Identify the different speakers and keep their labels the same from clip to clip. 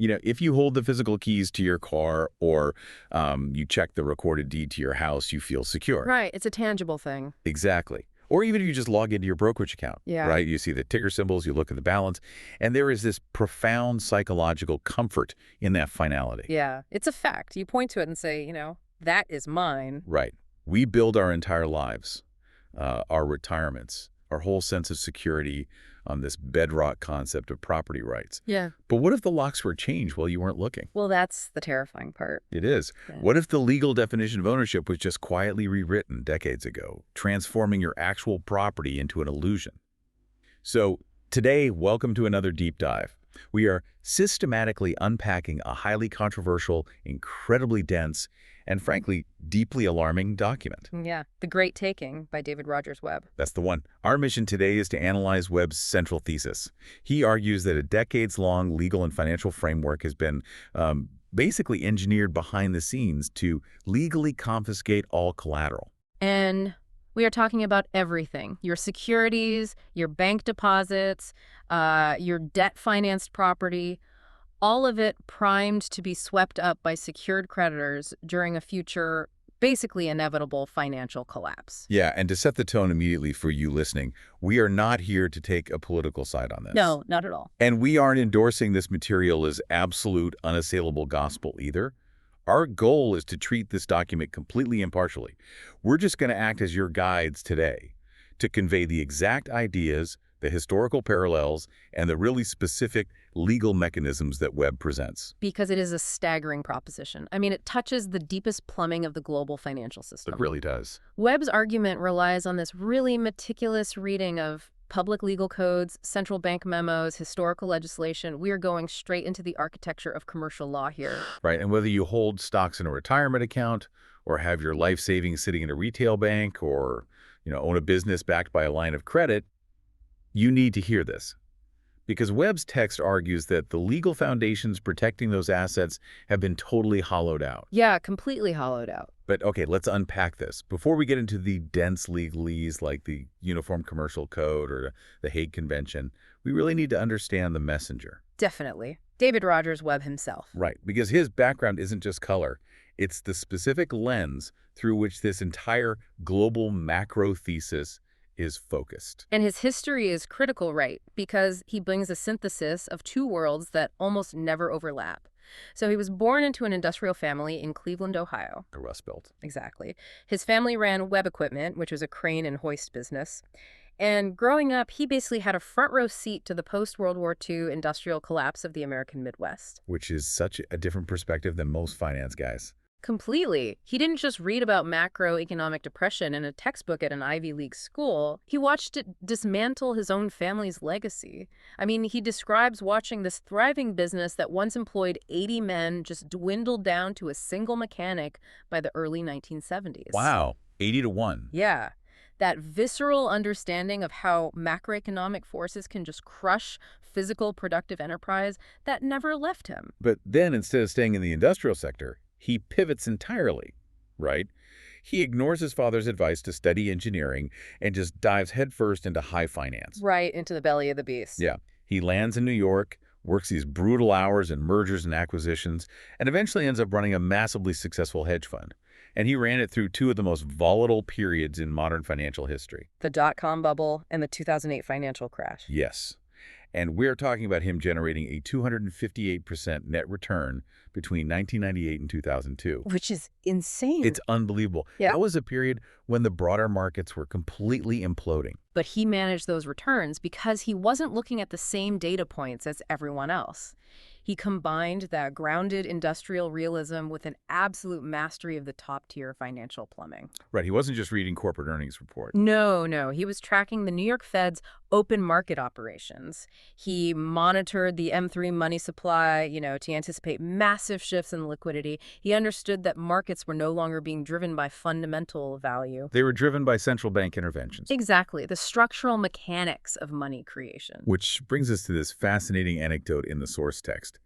Speaker 1: If you hold the physical keys to your car or you check the recorded deed to your house, you feel secure.
Speaker 2: Right. It's a tangible thing.
Speaker 1: Exactly. Or even if you just log into your brokerage account,
Speaker 2: Yeah.
Speaker 1: right? You see the ticker symbols, you look at the balance, and there is this profound psychological comfort in that finality.
Speaker 2: Yeah. It's a fact. You point to it and say, that is mine.
Speaker 1: Right. We build our entire lives, our retirements, our whole sense of security on this bedrock concept of property rights.
Speaker 2: Yeah.
Speaker 1: But what if the locks were changed while you weren't looking?
Speaker 2: Well, that's the terrifying part.
Speaker 1: It is.
Speaker 2: Yeah.
Speaker 1: What if the legal definition of ownership was just quietly rewritten decades ago, transforming your actual property into an illusion? So today, welcome to another deep dive. We are systematically unpacking a highly controversial, incredibly dense, and frankly, deeply alarming document.
Speaker 2: Yeah. The Great Taking by David Rogers Webb.
Speaker 1: That's the one. Our mission today is to analyze Webb's central thesis. He argues that a decades-long legal and financial framework has been basically engineered behind the scenes to legally confiscate all collateral.
Speaker 2: And we are talking about everything. Your securities, your bank deposits, your debt-financed property, all of it primed to be swept up by secured creditors during a future, basically inevitable financial collapse.
Speaker 1: Yeah, and to set the tone immediately for you listening, we are not here to take a political side on this.
Speaker 2: No, not at all.
Speaker 1: And we aren't endorsing this material as absolute, unassailable gospel either. Our goal is to treat this document completely impartially. We're just going to act as your guides today to convey the exact ideas, the historical parallels, and the really specific legal mechanisms that Webb presents.
Speaker 2: Because it is a staggering proposition. I mean, it touches the deepest plumbing of the global financial system.
Speaker 1: It really does.
Speaker 2: Webb's argument relies on this really meticulous reading of public legal codes, central bank memos, historical legislation. We are going straight into the architecture of commercial law here.
Speaker 1: Right, and whether you hold stocks in a retirement account or have your life savings sitting in a retail bank or, own a business backed by a line of credit, you need to hear this. Because Webb's text argues that the legal foundations protecting those assets have been totally hollowed out.
Speaker 2: Yeah, completely hollowed out.
Speaker 1: But okay, let's unpack this. Before we get into the dense legalese like the Uniform Commercial Code or the Hague Convention, we really need to understand the messenger.
Speaker 2: Definitely. David Rogers Webb himself.
Speaker 1: Right, because his background isn't just color. It's the specific lens through which this entire global macro thesis is focused.
Speaker 2: And his history is critical, right? Because he brings a synthesis of two worlds that almost never overlap. So he was born into an industrial family in Cleveland, Ohio.
Speaker 1: The Rust Belt.
Speaker 2: Exactly. His family ran Webb Equipment, which was a crane and hoist business. And growing up, he basically had a front row seat to the post-World War II industrial collapse of the American Midwest.
Speaker 1: Which is such a different perspective than most finance guys.
Speaker 2: Completely. He didn't just read about macroeconomic depression in a textbook at an Ivy League school. He watched it dismantle his own family's legacy. I mean, he describes watching this thriving business that once employed 80 men just dwindle down to a single mechanic by the early 1970s.
Speaker 1: Wow, 80 to 1.
Speaker 2: Yeah. That visceral understanding of how macroeconomic forces can just crush physical productive enterprise, that never left him.
Speaker 1: But then instead of staying in the industrial sector, he pivots entirely, right? He ignores his father's advice to study engineering and just dives headfirst into high finance.
Speaker 2: Right into the belly of the beast.
Speaker 1: Yeah. He lands in New York, works these brutal hours in mergers and acquisitions, and eventually ends up running a massively successful hedge fund. And he ran it through two of the most volatile periods in modern financial history.
Speaker 2: The dot-com bubble and the 2008 financial crash.
Speaker 1: Yes. And we're talking about him generating a 258% net return between 1998 and 2002.
Speaker 2: Which is insane.
Speaker 1: It's unbelievable.
Speaker 2: Yeah.
Speaker 1: That was a period when the broader markets were completely imploding.
Speaker 2: But he managed those returns because he wasn't looking at the same data points as everyone else. He combined that grounded industrial realism with an absolute mastery of the top-tier financial plumbing.
Speaker 1: Right. He wasn't just reading corporate earnings report.
Speaker 2: No. He was tracking the New York Fed's open market operations. He monitored the M3 money supply, to anticipate massive shifts in liquidity. He understood that markets were no longer being driven by fundamental value.
Speaker 1: They were driven by central bank interventions.
Speaker 2: Exactly. The structural mechanics of money creation.
Speaker 1: Which brings us to this fascinating anecdote in the source text.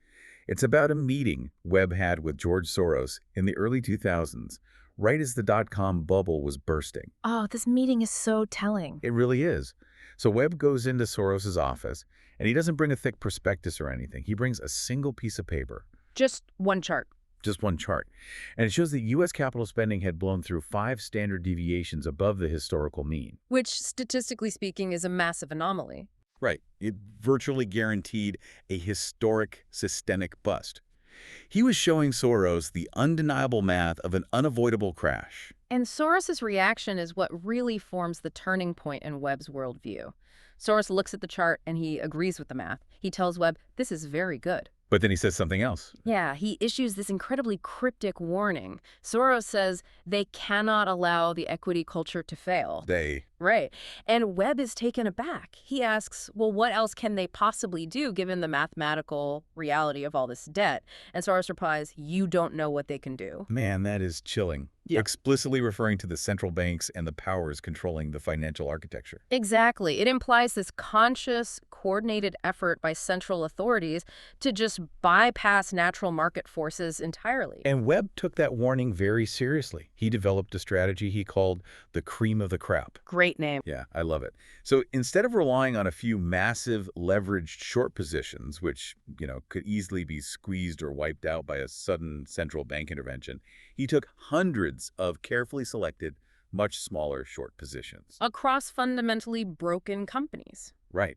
Speaker 1: It's about a meeting Webb had with George Soros in the early 2000s, right as the dot-com bubble was bursting.
Speaker 2: Oh, this meeting is so telling.
Speaker 1: It really is. So Webb goes into Soros's office, And he doesn't bring a thick prospectus or anything. He brings a single piece of paper,
Speaker 2: Just one chart.
Speaker 1: just one chart. And it shows that U.S. capital spending had blown through 5 standard deviations above the historical mean.
Speaker 2: Which, statistically speaking, is a massive anomaly.
Speaker 1: Right. It virtually guaranteed a historic systemic bust. He was showing Soros the undeniable math of an unavoidable crash.
Speaker 2: And Soros's reaction is what really forms the turning point in Webb's worldview. Soros looks at the chart and he agrees with the math. He tells Webb, this is very good.
Speaker 1: But then he says something else.
Speaker 2: Yeah, he issues this incredibly cryptic warning. Soros says they cannot allow the equity culture to fail. Right. And Webb is taken aback. He asks, well, what else can they possibly do given the mathematical reality of all this debt? And Soros replies, you don't know what they can do.
Speaker 1: Man, that is chilling.
Speaker 2: Yeah.
Speaker 1: Explicitly referring to the central banks and the powers controlling the financial architecture.
Speaker 2: Exactly. It implies this conscious, coordinated effort by central authorities to just bypass natural market forces entirely.
Speaker 1: And Webb took that warning very seriously. He developed a strategy he called the cream of the crop.
Speaker 2: Great name.
Speaker 1: Yeah, I love it. So instead of relying on a few massive leveraged short positions, which, could easily be squeezed or wiped out by a sudden central bank intervention, he took hundreds of carefully selected, much smaller short positions.
Speaker 2: Across fundamentally broken companies.
Speaker 1: Right.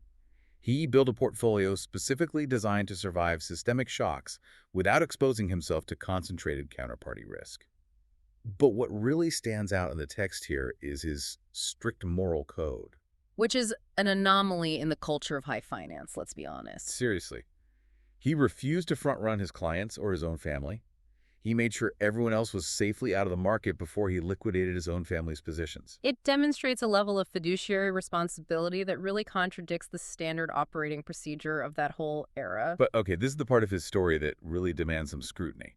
Speaker 1: He built a portfolio specifically designed to survive systemic shocks without exposing himself to concentrated counterparty risk. But what really stands out in the text here is his strict moral code.
Speaker 2: Which is an anomaly in the culture of high finance, let's be honest.
Speaker 1: Seriously. He refused to front-run his clients or his own family. He made sure everyone else was safely out of the market before he liquidated his own family's positions.
Speaker 2: It demonstrates a level of fiduciary responsibility that really contradicts the standard operating procedure of that whole era.
Speaker 1: But, okay, this is the part of his story that really demands some scrutiny.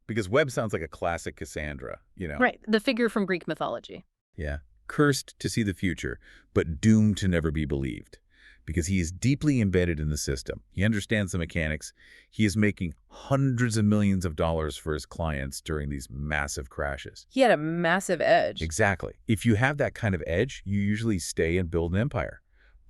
Speaker 1: Because Webb sounds like a classic Cassandra,
Speaker 2: Right, the figure from Greek mythology.
Speaker 1: Yeah. Cursed to see the future, but doomed to never be believed. Because he is deeply embedded in the system. He understands the mechanics. He is making hundreds of millions of dollars for his clients during these massive crashes.
Speaker 2: He had a massive edge.
Speaker 1: Exactly. If you have that kind of edge, you usually stay and build an empire.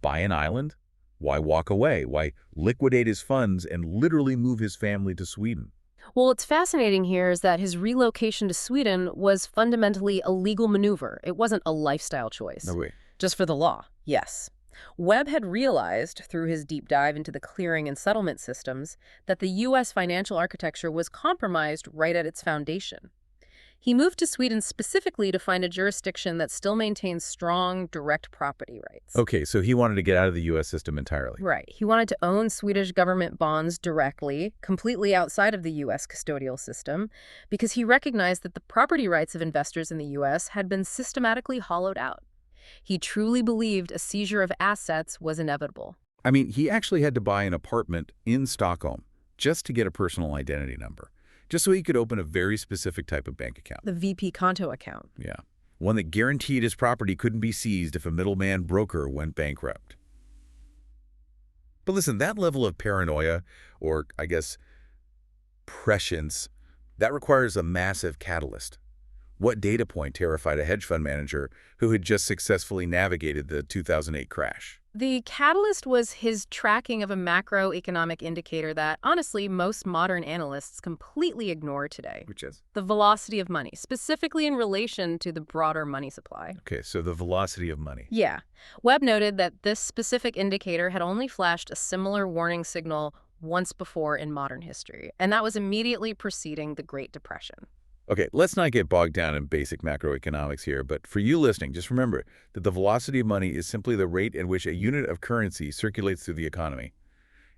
Speaker 1: Buy an island? Why walk away? Why liquidate his funds and literally move his family to Sweden?
Speaker 2: Well, what's fascinating here is that his relocation to Sweden was fundamentally a legal maneuver. It wasn't a lifestyle choice.
Speaker 1: No way.
Speaker 2: Just for the law, yes. Webb had realized, through his deep dive into the clearing and settlement systems, that the U.S. financial architecture was compromised right at its foundation. He moved to Sweden specifically to find a jurisdiction that still maintains strong, direct property rights.
Speaker 1: Okay, so he wanted to get out of the U.S. system entirely.
Speaker 2: Right. He wanted to own Swedish government bonds directly, completely outside of the U.S. custodial system, because he recognized that the property rights of investors in the U.S. had been systematically hollowed out. He truly believed a seizure of assets was inevitable.
Speaker 1: I mean, he actually had to buy an apartment in Stockholm just to get a personal identity number, just so he could open a very specific type of bank account.
Speaker 2: The VP Conto account.
Speaker 1: Yeah. One that guaranteed his property couldn't be seized if a middleman broker went bankrupt. But listen, that level of paranoia, or I guess prescience, that requires a massive catalyst. What data point terrified a hedge fund manager who had just successfully navigated the 2008 crash?
Speaker 2: The catalyst was his tracking of a macroeconomic indicator that, honestly, most modern analysts completely ignore today.
Speaker 1: Which is?
Speaker 2: The velocity of money, specifically in relation to the broader money supply.
Speaker 1: Okay, so the velocity of money.
Speaker 2: Yeah. Webb noted that this specific indicator had only flashed a similar warning signal once before in modern history, and that was immediately preceding the Great Depression.
Speaker 1: Okay, let's not get bogged down in basic macroeconomics here, but for you listening, just remember that the velocity of money is simply the rate at which a unit of currency circulates through the economy.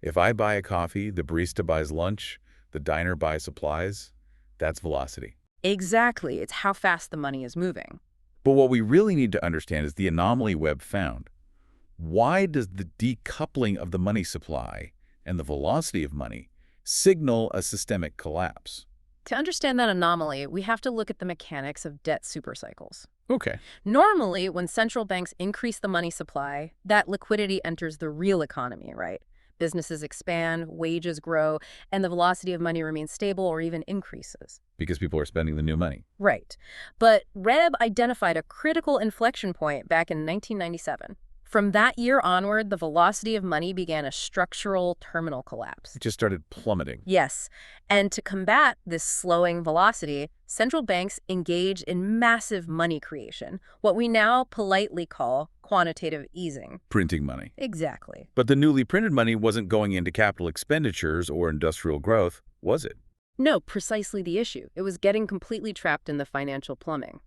Speaker 1: If I buy a coffee, the barista buys lunch, the diner buys supplies, that's velocity.
Speaker 2: Exactly. It's how fast the money is moving.
Speaker 1: But what we really need to understand is the anomaly Webb found. Why does the decoupling of the money supply and the velocity of money signal a systemic collapse?
Speaker 2: To understand that anomaly, we have to look at the mechanics of debt supercycles.
Speaker 1: Okay.
Speaker 2: Normally, when central banks increase the money supply, that liquidity enters the real economy, right? Businesses expand, wages grow, and the velocity of money remains stable or even increases.
Speaker 1: Because people are spending the new money.
Speaker 2: Right. But Webb identified a critical inflection point back in 1997. From that year onward, the velocity of money began a structural terminal collapse.
Speaker 1: It just started plummeting.
Speaker 2: Yes, and to combat this slowing velocity, central banks engage in massive money creation, what we now politely call quantitative easing.
Speaker 1: Printing money.
Speaker 2: Exactly.
Speaker 1: But the newly printed money wasn't going into capital expenditures or industrial growth, was it?
Speaker 2: No, precisely the issue. It was getting completely trapped in the financial plumbing.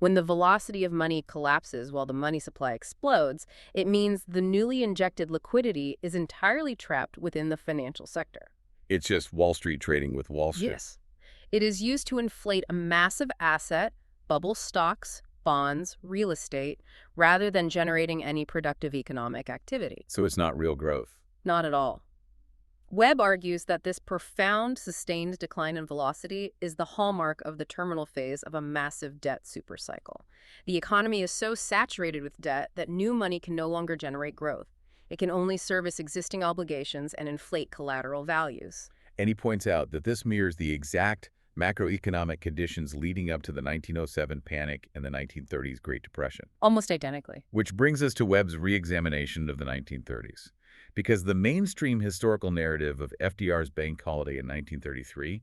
Speaker 2: When the velocity of money collapses while the money supply explodes, it means the newly injected liquidity is entirely trapped within the financial sector.
Speaker 1: It's just Wall Street trading with Wall Street.
Speaker 2: Yes. It is used to inflate a massive asset, bubble stocks, bonds, real estate, rather than generating any productive economic activity.
Speaker 1: So it's not real growth.
Speaker 2: Not at all. Webb argues that this profound, sustained decline in velocity is the hallmark of the terminal phase of a massive debt supercycle. The economy is so saturated with debt that new money can no longer generate growth. It can only service existing obligations and inflate collateral values.
Speaker 1: And he points out that this mirrors the exact macroeconomic conditions leading up to the 1907 panic and the 1930s Great Depression.
Speaker 2: Almost identically.
Speaker 1: Which brings us to Webb's re-examination of the 1930s. Because the mainstream historical narrative of FDR's bank holiday in 1933,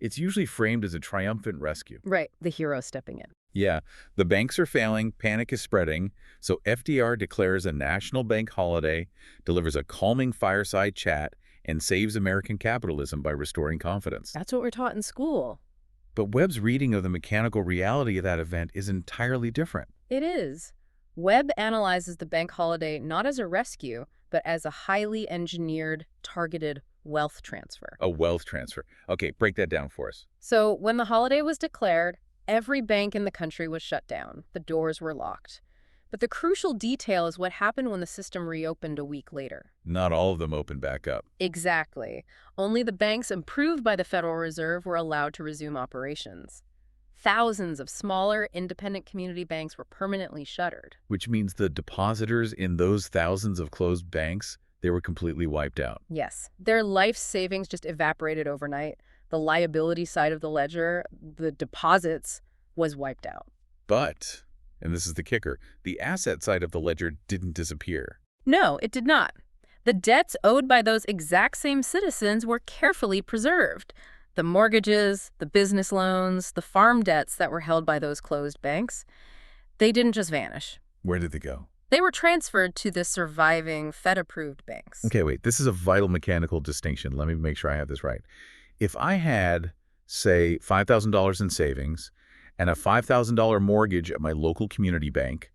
Speaker 1: it's usually framed as a triumphant rescue.
Speaker 2: Right, the hero stepping in.
Speaker 1: Yeah, the banks are failing, panic is spreading, so FDR declares a national bank holiday, delivers a calming fireside chat, and saves American capitalism by restoring confidence.
Speaker 2: That's what we're taught in school.
Speaker 1: But Webb's reading of the mechanical reality of that event is entirely different.
Speaker 2: It is. Webb analyzes the bank holiday not as a rescue, but as a highly engineered, targeted wealth transfer.
Speaker 1: A wealth transfer. Okay, break that down for us.
Speaker 2: So when the holiday was declared, every bank in the country was shut down. The doors were locked. But the crucial detail is what happened when the system reopened a week later.
Speaker 1: Not all of them opened back up.
Speaker 2: Exactly. Only the banks approved by the Federal Reserve were allowed to resume operations. Thousands of smaller, independent community banks were permanently shuttered.
Speaker 1: Which means the depositors in those thousands of closed banks, they were completely wiped out.
Speaker 2: Yes. Their life savings just evaporated overnight. The liability side of the ledger, the deposits, was wiped out.
Speaker 1: But, and this is the kicker, the asset side of the ledger didn't disappear.
Speaker 2: No, it did not. The debts owed by those exact same citizens were carefully preserved. The mortgages, the business loans, the farm debts that were held by those closed banks, they didn't just vanish.
Speaker 1: Where did they go?
Speaker 2: They were transferred to the surviving Fed-approved banks.
Speaker 1: Okay, wait, this is a vital mechanical distinction. Let me make sure I have this right. If I had, say, $5,000 in savings and a $5,000 mortgage at my local community bank,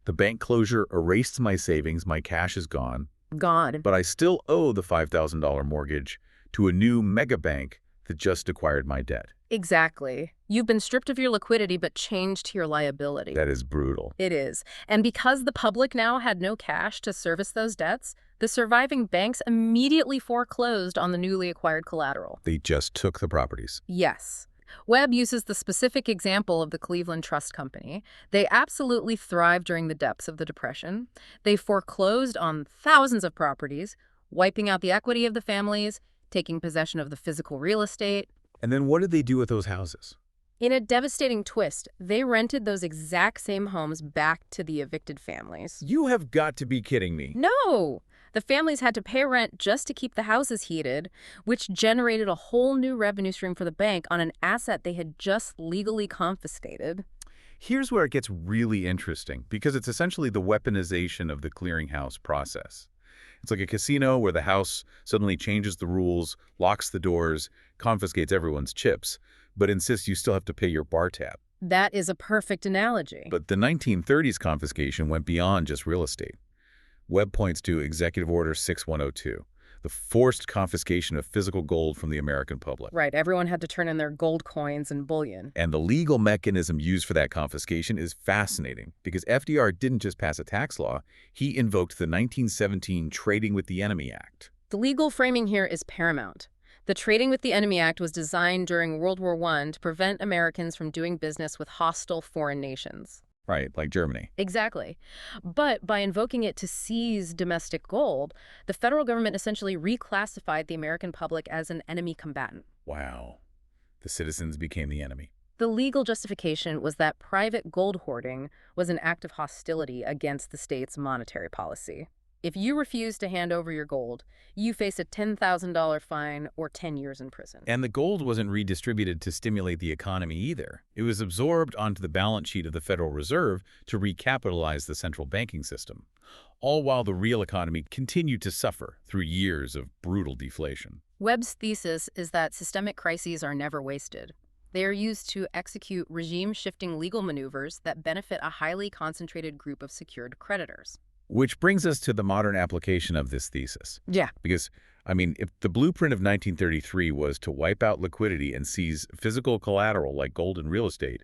Speaker 1: the bank closure erased my savings, my cash is gone.
Speaker 2: Gone.
Speaker 1: But I still owe the $5,000 mortgage to a new mega bank that just acquired my debt.
Speaker 2: Exactly. You've been stripped of your liquidity but changed to your liability.
Speaker 1: That is brutal.
Speaker 2: It is. And because the public now had no cash to service those debts, the surviving banks immediately foreclosed on the newly acquired collateral.
Speaker 1: They just took the properties.
Speaker 2: Yes. Webb uses the specific example of the Cleveland Trust Company. They absolutely thrived during the depths of the Depression. They foreclosed on thousands of properties, wiping out the equity of the families, taking possession of the physical real estate.
Speaker 1: And then what did they do with those houses?
Speaker 2: In a devastating twist, they rented those exact same homes back to the evicted families.
Speaker 1: You have got to be kidding me.
Speaker 2: No! The families had to pay rent just to keep the houses heated, which generated a whole new revenue stream for the bank on an asset they had just legally confiscated.
Speaker 1: Here's where it gets really interesting, because it's essentially the weaponization of the clearinghouse process. It's like a casino where the house suddenly changes the rules, locks the doors, confiscates everyone's chips, but insists you still have to pay your bar tab.
Speaker 2: That is a perfect analogy.
Speaker 1: But the 1930s confiscation went beyond just real estate. Webb points to Executive Order 6102, the forced confiscation of physical gold from the American public.
Speaker 2: Right, everyone had to turn in their gold coins and bullion.
Speaker 1: And the legal mechanism used for that confiscation is fascinating, because FDR didn't just pass a tax law, he invoked the 1917 Trading with the Enemy Act.
Speaker 2: The legal framing here is paramount. The Trading with the Enemy Act was designed during World War I to prevent Americans from doing business with hostile foreign nations.
Speaker 1: Right, like Germany.
Speaker 2: Exactly. But by invoking it to seize domestic gold, the federal government essentially reclassified the American public as an enemy combatant.
Speaker 1: Wow. The citizens became the enemy.
Speaker 2: The legal justification was that private gold hoarding was an act of hostility against the state's monetary policy. If you refused to hand over your gold, you face a $10,000 fine or 10 years in prison.
Speaker 1: And the gold wasn't redistributed to stimulate the economy either. It was absorbed onto the balance sheet of the Federal Reserve to recapitalize the central banking system, all while the real economy continued to suffer through years of brutal deflation.
Speaker 2: Webb's thesis is that systemic crises are never wasted. They are used to execute regime-shifting legal maneuvers that benefit a highly concentrated group of secured creditors.
Speaker 1: Which brings us to the modern application of this thesis.
Speaker 2: Yeah.
Speaker 1: Because, if the blueprint of 1933 was to wipe out liquidity and seize physical collateral like gold and real estate,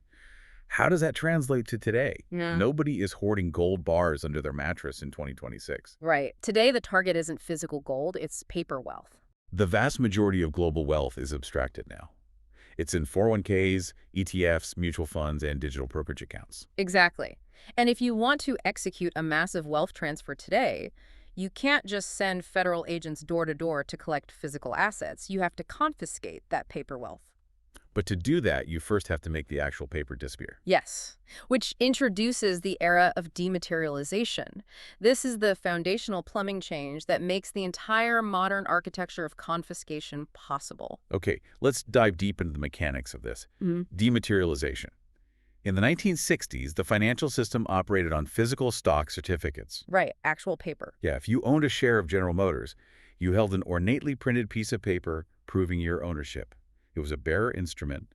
Speaker 1: how does that translate to today?
Speaker 2: Yeah.
Speaker 1: Nobody is hoarding gold bars under their mattress in 2026.
Speaker 2: Right. Today, the target isn't physical gold, it's paper wealth.
Speaker 1: The vast majority of global wealth is abstracted now. It's in 401ks, ETFs, mutual funds, and digital brokerage accounts.
Speaker 2: Exactly. And if you want to execute a massive wealth transfer today, you can't just send federal agents door to door to collect physical assets. You have to confiscate that paper wealth.
Speaker 1: But to do that, you first have to make the actual paper disappear.
Speaker 2: Yes, which introduces the era of dematerialization. This is the foundational plumbing change that makes the entire modern architecture of confiscation possible.
Speaker 1: Okay, let's dive deep into the mechanics of this. Dematerialization. In the 1960s, the financial system operated on physical stock certificates.
Speaker 2: Right, actual paper.
Speaker 1: Yeah, if you owned a share of General Motors, you held an ornately printed piece of paper proving your ownership. It was a bearer instrument,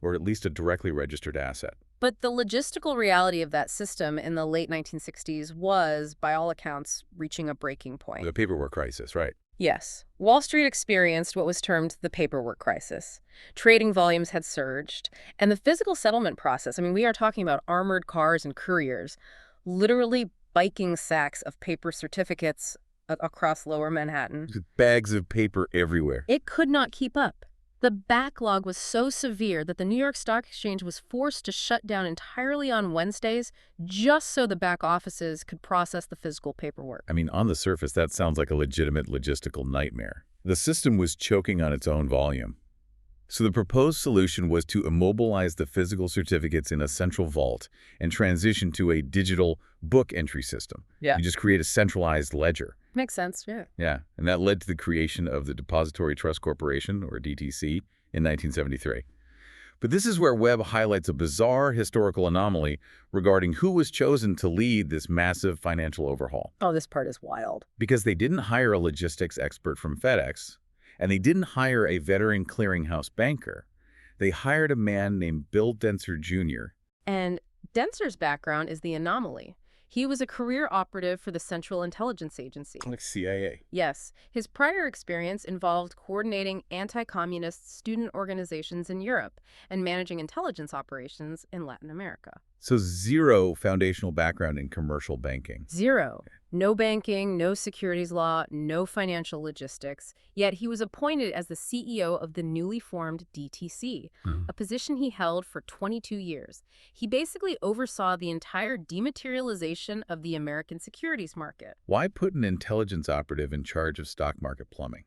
Speaker 1: or at least a directly registered asset.
Speaker 2: But the logistical reality of that system in the late 1960s was, by all accounts, reaching a breaking point.
Speaker 1: The paperwork crisis, right?
Speaker 2: Yes. Wall Street experienced what was termed the paperwork crisis. Trading volumes had surged, and the physical settlement process, we are talking about armored cars and couriers, literally biking sacks of paper certificates across lower Manhattan.
Speaker 1: Bags of paper everywhere.
Speaker 2: It could not keep up. The backlog was so severe that the New York Stock Exchange was forced to shut down entirely on Wednesdays just so the back offices could process the physical paperwork.
Speaker 1: On the surface, that sounds like a legitimate logistical nightmare. The system was choking on its own volume. So the proposed solution was to immobilize the physical certificates in a central vault and transition to a digital book entry system.
Speaker 2: Yeah.
Speaker 1: You just create a centralized ledger.
Speaker 2: Makes sense, yeah.
Speaker 1: Yeah, and that led to the creation of the Depository Trust Corporation, or DTC, in 1973. But this is where Webb highlights a bizarre historical anomaly regarding who was chosen to lead this massive financial overhaul.
Speaker 2: Oh, this part is wild.
Speaker 1: Because they didn't hire a logistics expert from FedEx, and they didn't hire a veteran clearinghouse banker. They hired a man named Bill Denser Jr.
Speaker 2: And Denser's background is the anomaly. He was a career operative for the Central Intelligence Agency.
Speaker 1: Like CIA.
Speaker 2: Yes. His prior experience involved coordinating anti-communist student organizations in Europe and managing intelligence operations in Latin America.
Speaker 1: So zero foundational background in commercial banking.
Speaker 2: Zero. No banking, no securities law, no financial logistics. Yet he was appointed as the CEO of the newly formed DTC, a position he held for 22 years. He basically oversaw the entire dematerialization of the American securities market.
Speaker 1: Why put an intelligence operative in charge of stock market plumbing?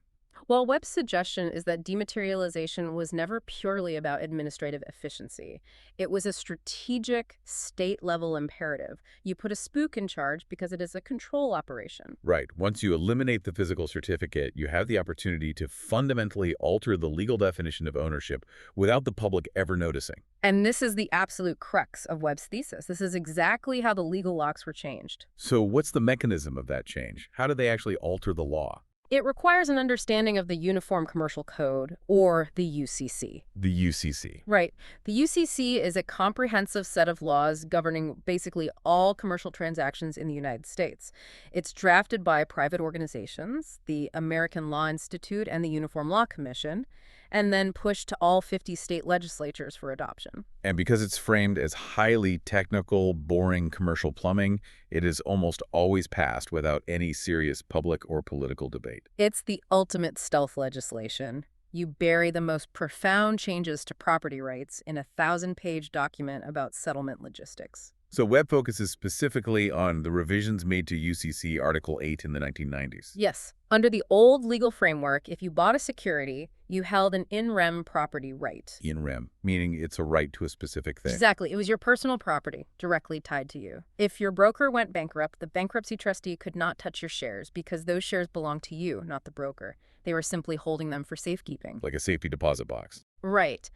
Speaker 2: Well, Webb's suggestion is that dematerialization was never purely about administrative efficiency. It was a strategic, state-level imperative. You put a spook in charge because it is a control operation.
Speaker 1: Right. Once you eliminate the physical certificate, you have the opportunity to fundamentally alter the legal definition of ownership without the public ever noticing.
Speaker 2: And this is the absolute crux of Webb's thesis. This is exactly how the legal locks were changed.
Speaker 1: So what's the mechanism of that change? How do they actually alter the law?
Speaker 2: It requires an understanding of the Uniform Commercial Code, or the UCC.
Speaker 1: The UCC.
Speaker 2: Right. The UCC is a comprehensive set of laws governing basically all commercial transactions in the United States. It's drafted by private organizations, the American Law Institute and the Uniform Law Commission, and then pushed to all 50 state legislatures for adoption.
Speaker 1: And because it's framed as highly technical, boring commercial plumbing, it is almost always passed without any serious public or political debate.
Speaker 2: It's the ultimate stealth legislation. You bury the most profound changes to property rights in a 1,000-page document about settlement logistics.
Speaker 1: So Webb focuses specifically on the revisions made to UCC Article 8 in the 1990s.
Speaker 2: Yes. Under the old legal framework, if you bought a security, You held an in rem property right.
Speaker 1: In rem, meaning it's a right to a specific thing.
Speaker 2: Exactly. It was your personal property, directly tied to you. If your broker went bankrupt, the bankruptcy trustee could not touch your shares because those shares belonged to you, not the broker. They were simply holding them for safekeeping.
Speaker 1: Like a safety deposit box.
Speaker 2: Right.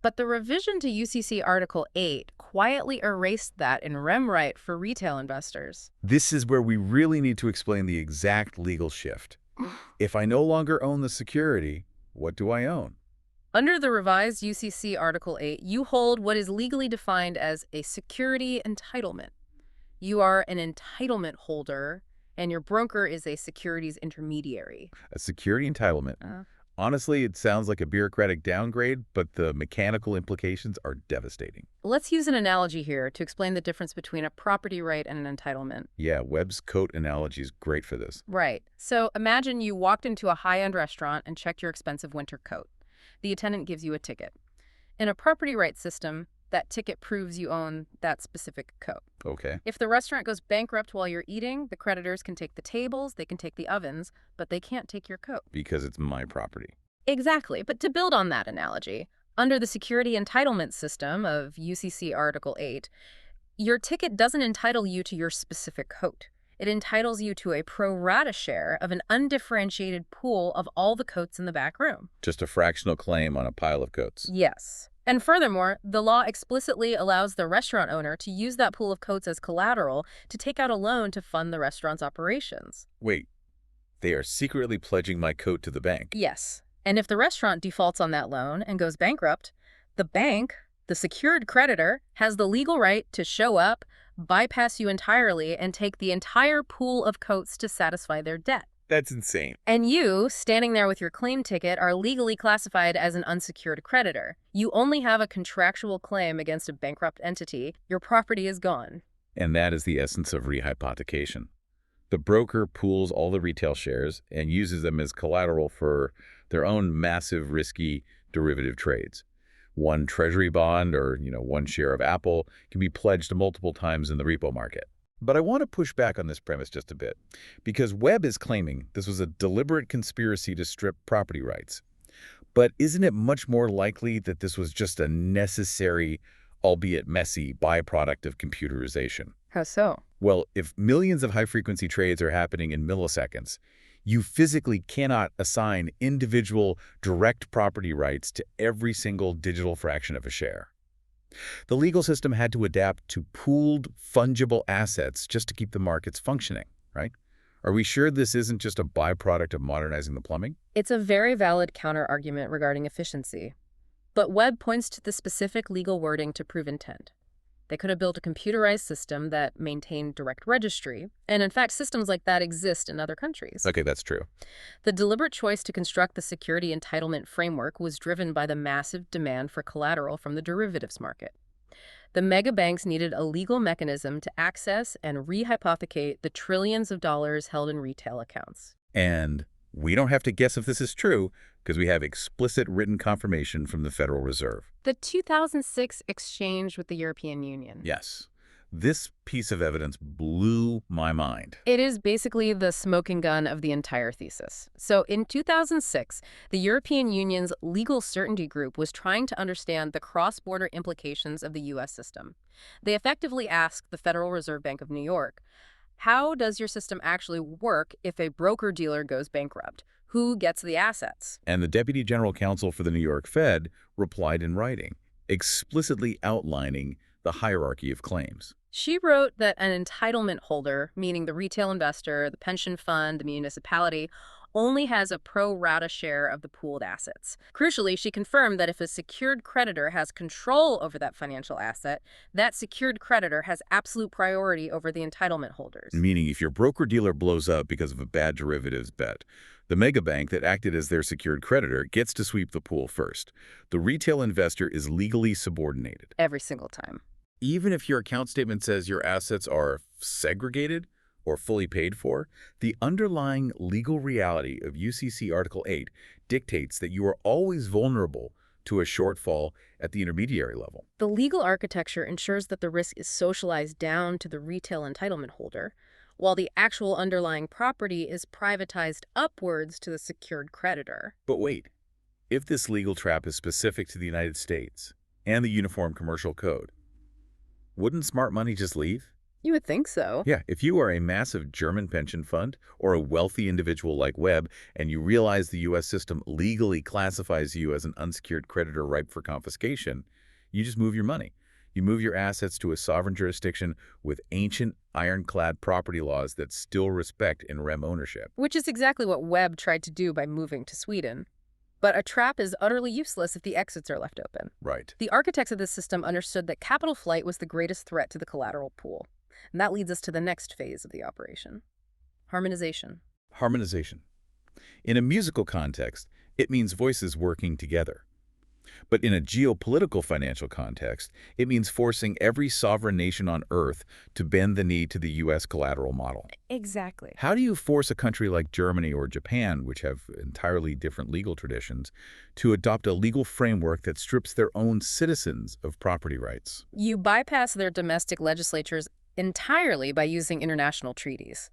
Speaker 2: But the revision to UCC Article 8 quietly erased that in rem right for retail investors.
Speaker 1: This is where we really need to explain the exact legal shift. If I no longer own the security, what do I own?
Speaker 2: Under the revised UCC Article 8, you hold what is legally defined as a security entitlement. You are an entitlement holder, and your broker is a securities intermediary.
Speaker 1: A security entitlement. Honestly, it sounds like a bureaucratic downgrade, but the mechanical implications are devastating.
Speaker 2: Let's use an analogy here to explain the difference between a property right and an entitlement.
Speaker 1: Yeah, Webb's coat analogy is great for this.
Speaker 2: Right. So imagine you walked into a high-end restaurant and checked your expensive winter coat. The attendant gives you a ticket. In a property right system, that ticket proves you own that specific coat.
Speaker 1: Okay.
Speaker 2: If the restaurant goes bankrupt while you're eating, the creditors can take the tables, they can take the ovens, but they can't take your coat.
Speaker 1: Because it's my property.
Speaker 2: Exactly. But to build on that analogy, under the security entitlement system of UCC Article 8, your ticket doesn't entitle you to your specific coat. It entitles you to a pro rata share of an undifferentiated pool of all the coats in the back room.
Speaker 1: Just a fractional claim on a pile of coats.
Speaker 2: Yes. And furthermore, the law explicitly allows the restaurant owner to use that pool of coats as collateral to take out a loan to fund the restaurant's operations.
Speaker 1: Wait, they are secretly pledging my coat to the bank?
Speaker 2: Yes. And if the restaurant defaults on that loan and goes bankrupt, the bank, the secured creditor, has the legal right to show up, bypass you entirely, and take the entire pool of coats to satisfy their debt.
Speaker 1: That's insane.
Speaker 2: And you, standing there with your claim ticket, are legally classified as an unsecured creditor. You only have a contractual claim against a bankrupt entity. Your property is gone.
Speaker 1: And that is the essence of rehypothecation. The broker pools all the retail shares and uses them as collateral for their own massive, risky derivative trades. One treasury bond or, one share of Apple can be pledged multiple times in the repo market. But I want to push back on this premise just a bit, because Webb is claiming this was a deliberate conspiracy to strip property rights. But isn't it much more likely that this was just a necessary, albeit messy, byproduct of computerization?
Speaker 2: How so?
Speaker 1: Well, if millions of high-frequency trades are happening in milliseconds, you physically cannot assign individual direct property rights to every single digital fraction of a share. The legal system had to adapt to pooled, fungible assets just to keep the markets functioning, right? Are we sure this isn't just a byproduct of modernizing the plumbing?
Speaker 2: It's a very valid counter-argument regarding efficiency. But Webb points to the specific legal wording to prove intent. They could have built a computerized system that maintained direct registry, and in fact, systems like that exist in other countries.
Speaker 1: Okay, that's true.
Speaker 2: The deliberate choice to construct the security entitlement framework was driven by the massive demand for collateral from the derivatives market. The mega banks needed a legal mechanism to access and rehypothecate the trillions of dollars held in retail accounts.
Speaker 1: And we don't have to guess if this is true because we have explicit written confirmation from the Federal Reserve.
Speaker 2: The 2006 exchange with the European Union.
Speaker 1: Yes. This piece of evidence blew my mind.
Speaker 2: It is basically the smoking gun of the entire thesis. So in 2006, the European Union's Legal Certainty Group was trying to understand the cross-border implications of the U.S. system. They effectively asked the Federal Reserve Bank of New York, how does your system actually work if a broker-dealer goes bankrupt? Who gets the assets?
Speaker 1: And the Deputy General Counsel for the New York Fed replied in writing, explicitly outlining the hierarchy of claims.
Speaker 2: She wrote that an entitlement holder, meaning the retail investor, the pension fund, the municipality, only has a pro rata share of the pooled assets. Crucially, she confirmed that if a secured creditor has control over that financial asset, that secured creditor has absolute priority over the entitlement holders.
Speaker 1: Meaning if your broker-dealer blows up because of a bad derivatives bet, the mega bank that acted as their secured creditor gets to sweep the pool first. The retail investor is legally subordinated.
Speaker 2: Every single time.
Speaker 1: Even if your account statement says your assets are segregated or fully paid for, the underlying legal reality of UCC Article 8 dictates that you are always vulnerable to a shortfall at the intermediary level.
Speaker 2: The legal architecture ensures that the risk is socialized down to the retail entitlement holder, while the actual underlying property is privatized upwards to the secured creditor.
Speaker 1: But wait, if this legal trap is specific to the United States and the Uniform Commercial Code, wouldn't smart money just leave?
Speaker 2: You would think so.
Speaker 1: Yeah, if you are a massive German pension fund or a wealthy individual like Webb and you realize the U.S. system legally classifies you as an unsecured creditor ripe for confiscation, you just move your money. You move your assets to a sovereign jurisdiction with ancient ironclad property laws that still respect in rem ownership.
Speaker 2: Which is exactly what Webb tried to do by moving to Sweden. But a trap is utterly useless if the exits are left open.
Speaker 1: Right.
Speaker 2: The architects of this system understood that capital flight was the greatest threat to the collateral pool. And that leads us to the next phase of the operation. Harmonization.
Speaker 1: Harmonization. In a musical context, it means voices working together. But in a geopolitical financial context, it means forcing every sovereign nation on Earth to bend the knee to the U.S. collateral model.
Speaker 2: Exactly.
Speaker 1: How do you force a country like Germany or Japan, which have entirely different legal traditions, to adopt a legal framework that strips their own citizens of property rights?
Speaker 2: You bypass their domestic legislatures entirely by using international treaties.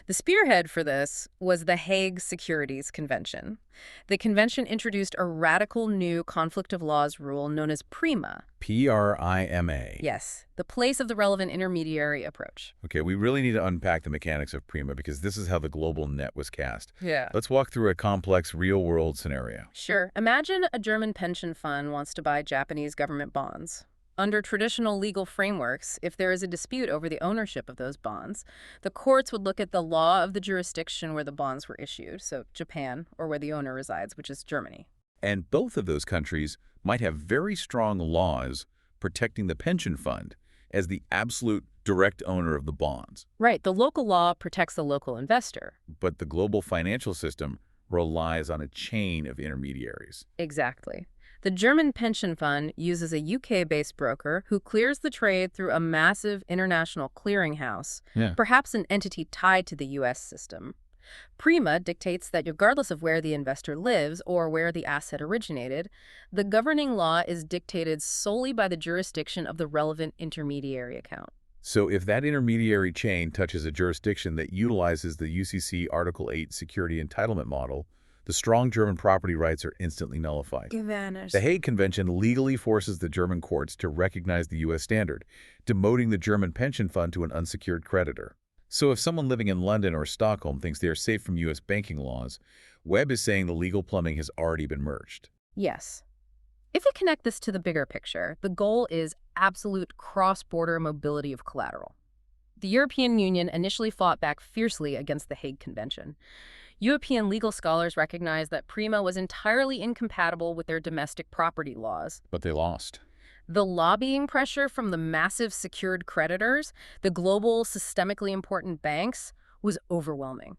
Speaker 2: The spearhead for this was the Hague Securities Convention. The convention introduced a radical new conflict of laws rule known as PRIMA.
Speaker 1: PRIMA.
Speaker 2: Yes, the place of the relevant intermediary approach.
Speaker 1: Okay, we really need to unpack the mechanics of PRIMA because this is how the global net was cast.
Speaker 2: Yeah.
Speaker 1: Let's walk through a complex real-world scenario.
Speaker 2: Sure. Imagine a German pension fund wants to buy Japanese government bonds. Under traditional legal frameworks, if there is a dispute over the ownership of those bonds, the courts would look at the law of the jurisdiction where the bonds were issued, so Japan, or where the owner resides, which is Germany.
Speaker 1: And both of those countries might have very strong laws protecting the pension fund as the absolute direct owner of the bonds.
Speaker 2: Right. The local law protects the local investor.
Speaker 1: But the global financial system relies on a chain of intermediaries.
Speaker 2: Exactly. The German pension fund uses a UK-based broker who clears the trade through a massive international clearinghouse, perhaps an entity tied to the U.S. system. PRIMA dictates that regardless of where the investor lives or where the asset originated, the governing law is dictated solely by the jurisdiction of the relevant intermediary account.
Speaker 1: So if that intermediary chain touches a jurisdiction that utilizes the UCC Article 8 security entitlement model, the strong German property rights are instantly nullified.
Speaker 2: Vanished.
Speaker 1: The Hague Convention legally forces the German courts to recognize the U.S. standard, demoting the German pension fund to an unsecured creditor. So if someone living in London or Stockholm thinks they are safe from U.S. banking laws, Webb is saying the legal plumbing has already been merged.
Speaker 2: Yes. If we connect this to the bigger picture, the goal is absolute cross-border mobility of collateral. The European Union initially fought back fiercely against the Hague Convention. European legal scholars recognized that PRIMA was entirely incompatible with their domestic property laws.
Speaker 1: But they lost.
Speaker 2: The lobbying pressure from the massive secured creditors, the global systemically important banks, was overwhelming.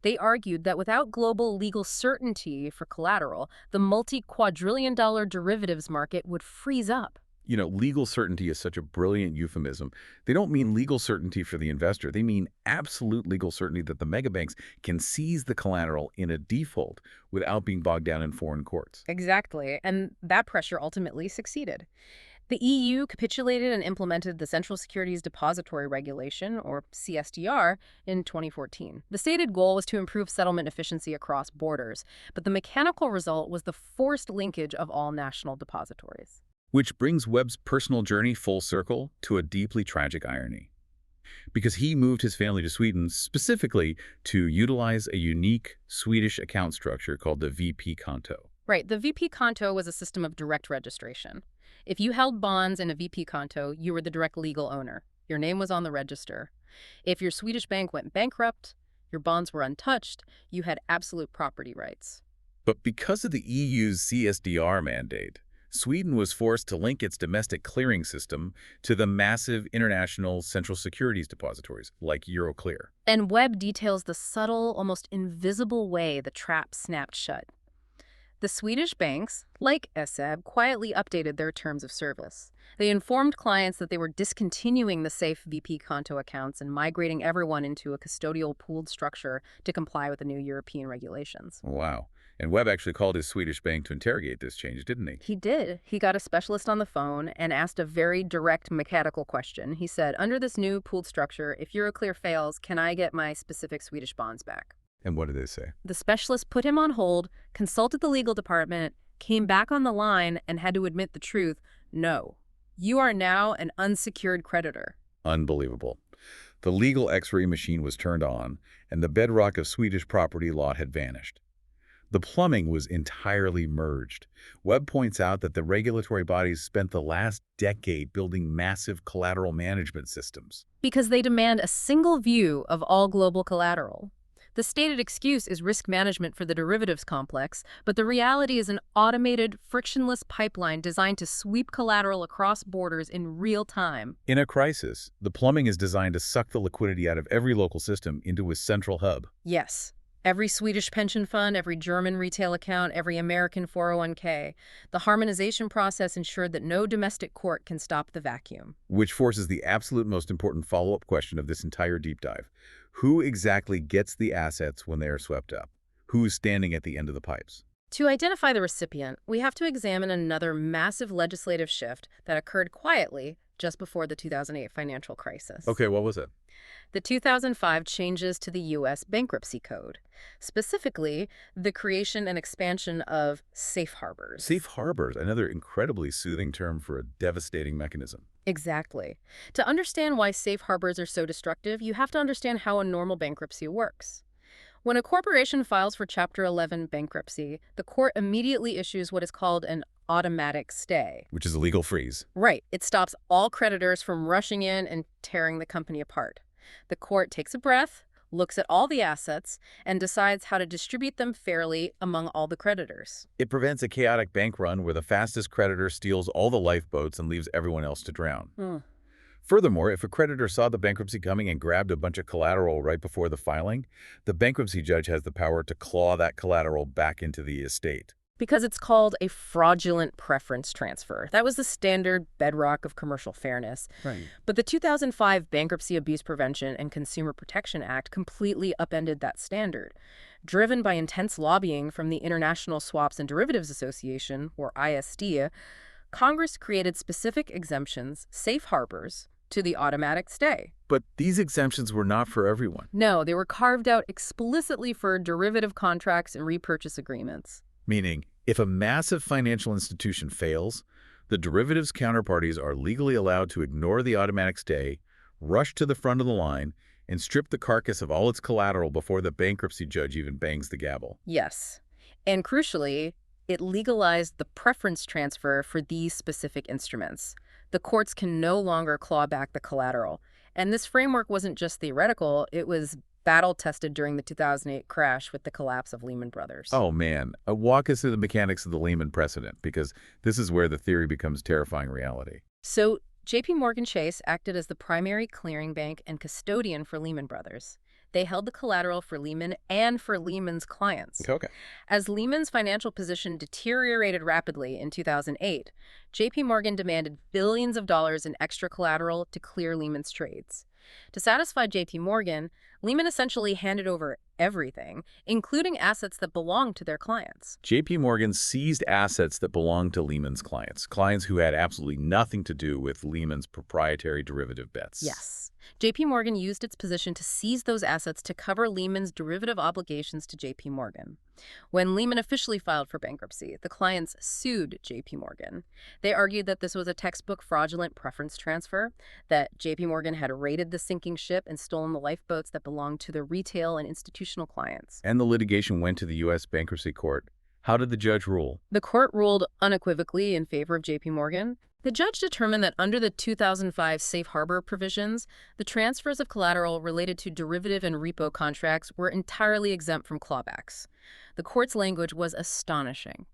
Speaker 2: They argued that without global legal certainty for collateral, the multi-quadrillion-dollar derivatives market would freeze up.
Speaker 1: You know, legal certainty is such a brilliant euphemism. They don't mean legal certainty for the investor. They mean absolute legal certainty that the megabanks can seize the collateral in a default without being bogged down in foreign courts.
Speaker 2: Exactly, and that pressure ultimately succeeded. The EU capitulated and implemented the Central Securities Depository Regulation, or CSDR, in 2014. The stated goal was to improve settlement efficiency across borders, but the mechanical result was the forced linkage of all national depositories.
Speaker 1: Which brings Webb's personal journey full circle to a deeply tragic irony. Because he moved his family to Sweden specifically to utilize a unique Swedish account structure called the VP konto.
Speaker 2: Right, the VP konto was a system of direct registration. If you held bonds in a VP konto, you were the direct legal owner. Your name was on the register. If your Swedish bank went bankrupt, your bonds were untouched, you had absolute property rights.
Speaker 1: But because of the EU's CSDR mandate, Sweden was forced to link its domestic clearing system to the massive international central securities depositories, like Euroclear.
Speaker 2: And Webb details the subtle, almost invisible way the trap snapped shut. The Swedish banks, like SEB, quietly updated their terms of service. They informed clients that they were discontinuing the safe VP konto accounts and migrating everyone into a custodial pooled structure to comply with the new European regulations.
Speaker 1: Wow. And Webb actually called his Swedish bank to interrogate this change, didn't he?
Speaker 2: He did. He got a specialist on the phone and asked a very direct mechanical question. He said, under this new pooled structure, if Euroclear fails, can I get my specific Swedish bonds back?
Speaker 1: And what did they say?
Speaker 2: The specialist put him on hold, consulted the legal department, came back on the line and had to admit the truth. No, you are now an unsecured creditor.
Speaker 1: Unbelievable. The legal X-ray machine was turned on, and the bedrock of Swedish property law had vanished. The plumbing was entirely merged. Webb points out that the regulatory bodies spent the last decade building massive collateral management systems.
Speaker 2: Because they demand a single view of all global collateral. The stated excuse is risk management for the derivatives complex, but the reality is an automated, frictionless pipeline designed to sweep collateral across borders in real time.
Speaker 1: In a crisis, the plumbing is designed to suck the liquidity out of every local system into a central hub.
Speaker 2: Yes. Every Swedish pension fund, every German retail account, every American 401k. The harmonization process ensured that no domestic court can stop the vacuum.
Speaker 1: Which forces the absolute most important follow-up question of this entire deep dive. Who exactly gets the assets when they are swept up? Who's standing at the end of the pipes?
Speaker 2: To identify the recipient, we have to examine another massive legislative shift that occurred quietly just before the 2008 financial crisis.
Speaker 1: Okay, what was it?
Speaker 2: The 2005 changes to the U.S. Bankruptcy Code, specifically the creation and expansion of safe harbors.
Speaker 1: Safe harbors, another incredibly soothing term for a devastating mechanism.
Speaker 2: Exactly. To understand why safe harbors are so destructive, you have to understand how a normal bankruptcy works. When a corporation files for Chapter 11 bankruptcy, the court immediately issues what is called an automatic stay.
Speaker 1: Which is a legal freeze.
Speaker 2: Right. It stops all creditors from rushing in and tearing the company apart. The court takes a breath, looks at all the assets, and decides how to distribute them fairly among all the creditors.
Speaker 1: It prevents a chaotic bank run where the fastest creditor steals all the lifeboats and leaves everyone else to drown. Furthermore, if a creditor saw the bankruptcy coming and grabbed a bunch of collateral right before the filing, the bankruptcy judge has the power to claw that collateral back into the estate.
Speaker 2: Because it's called a fraudulent preference transfer. That was the standard bedrock of commercial fairness.
Speaker 1: Right.
Speaker 2: But the 2005 Bankruptcy Abuse Prevention and Consumer Protection Act completely upended that standard. Driven by intense lobbying from the International Swaps and Derivatives Association, or ISD, Congress created specific exemptions, safe harbors, to the automatic stay.
Speaker 1: But these exemptions were not for everyone.
Speaker 2: No, they were carved out explicitly for derivative contracts and repurchase agreements.
Speaker 1: Meaning, if a massive financial institution fails, the derivatives counterparties are legally allowed to ignore the automatic stay, rush to the front of the line, and strip the carcass of all its collateral before the bankruptcy judge even bangs the gavel.
Speaker 2: Yes. And crucially, it legalized the preference transfer for these specific instruments. The courts can no longer claw back the collateral. And this framework wasn't just theoretical, it was battle-tested during the 2008 crash with the collapse of Lehman Brothers.
Speaker 1: Oh, man. Walk us through the mechanics of the Lehman precedent, because this is where the theory becomes terrifying reality.
Speaker 2: So, J.P. Morgan Chase acted as the primary clearing bank and custodian for Lehman Brothers. They held the collateral for Lehman and for Lehman's clients.
Speaker 1: Okay.
Speaker 2: As Lehman's financial position deteriorated rapidly in 2008, J.P. Morgan demanded billions of dollars in extra collateral to clear Lehman's trades. To satisfy J.P. Morgan, Lehman essentially handed over everything, including assets that belonged to their clients.
Speaker 1: J.P. Morgan seized assets that belonged to Lehman's clients who had absolutely nothing to do with Lehman's proprietary derivative bets.
Speaker 2: Yes. J.P. Morgan used its position to seize those assets to cover Lehman's derivative obligations to J.P. Morgan. When Lehman officially filed for bankruptcy, the clients sued J.P. Morgan. They argued that this was a textbook fraudulent preference transfer, that J.P. Morgan had raided the sinking ship and stolen the lifeboats that belonged to their retail and institutional clients.
Speaker 1: And the litigation went to the U.S. Bankruptcy Court. How did the judge rule?
Speaker 2: The court ruled unequivocally in favor of J.P. Morgan. The judge determined that under the 2005 safe harbor provisions, the transfers of collateral related to derivative and repo contracts were entirely exempt from clawbacks. The court's language was astonishing.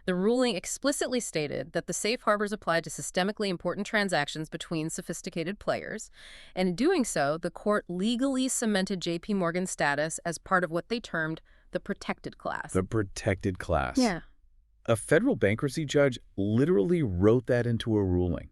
Speaker 2: The ruling explicitly stated that the safe harbors applied to systemically important transactions between sophisticated players, and in doing so, the court legally cemented J.P. Morgan's status as part of what they termed the protected class.
Speaker 1: The protected class.
Speaker 2: Yeah.
Speaker 1: A federal bankruptcy judge literally wrote that into a ruling.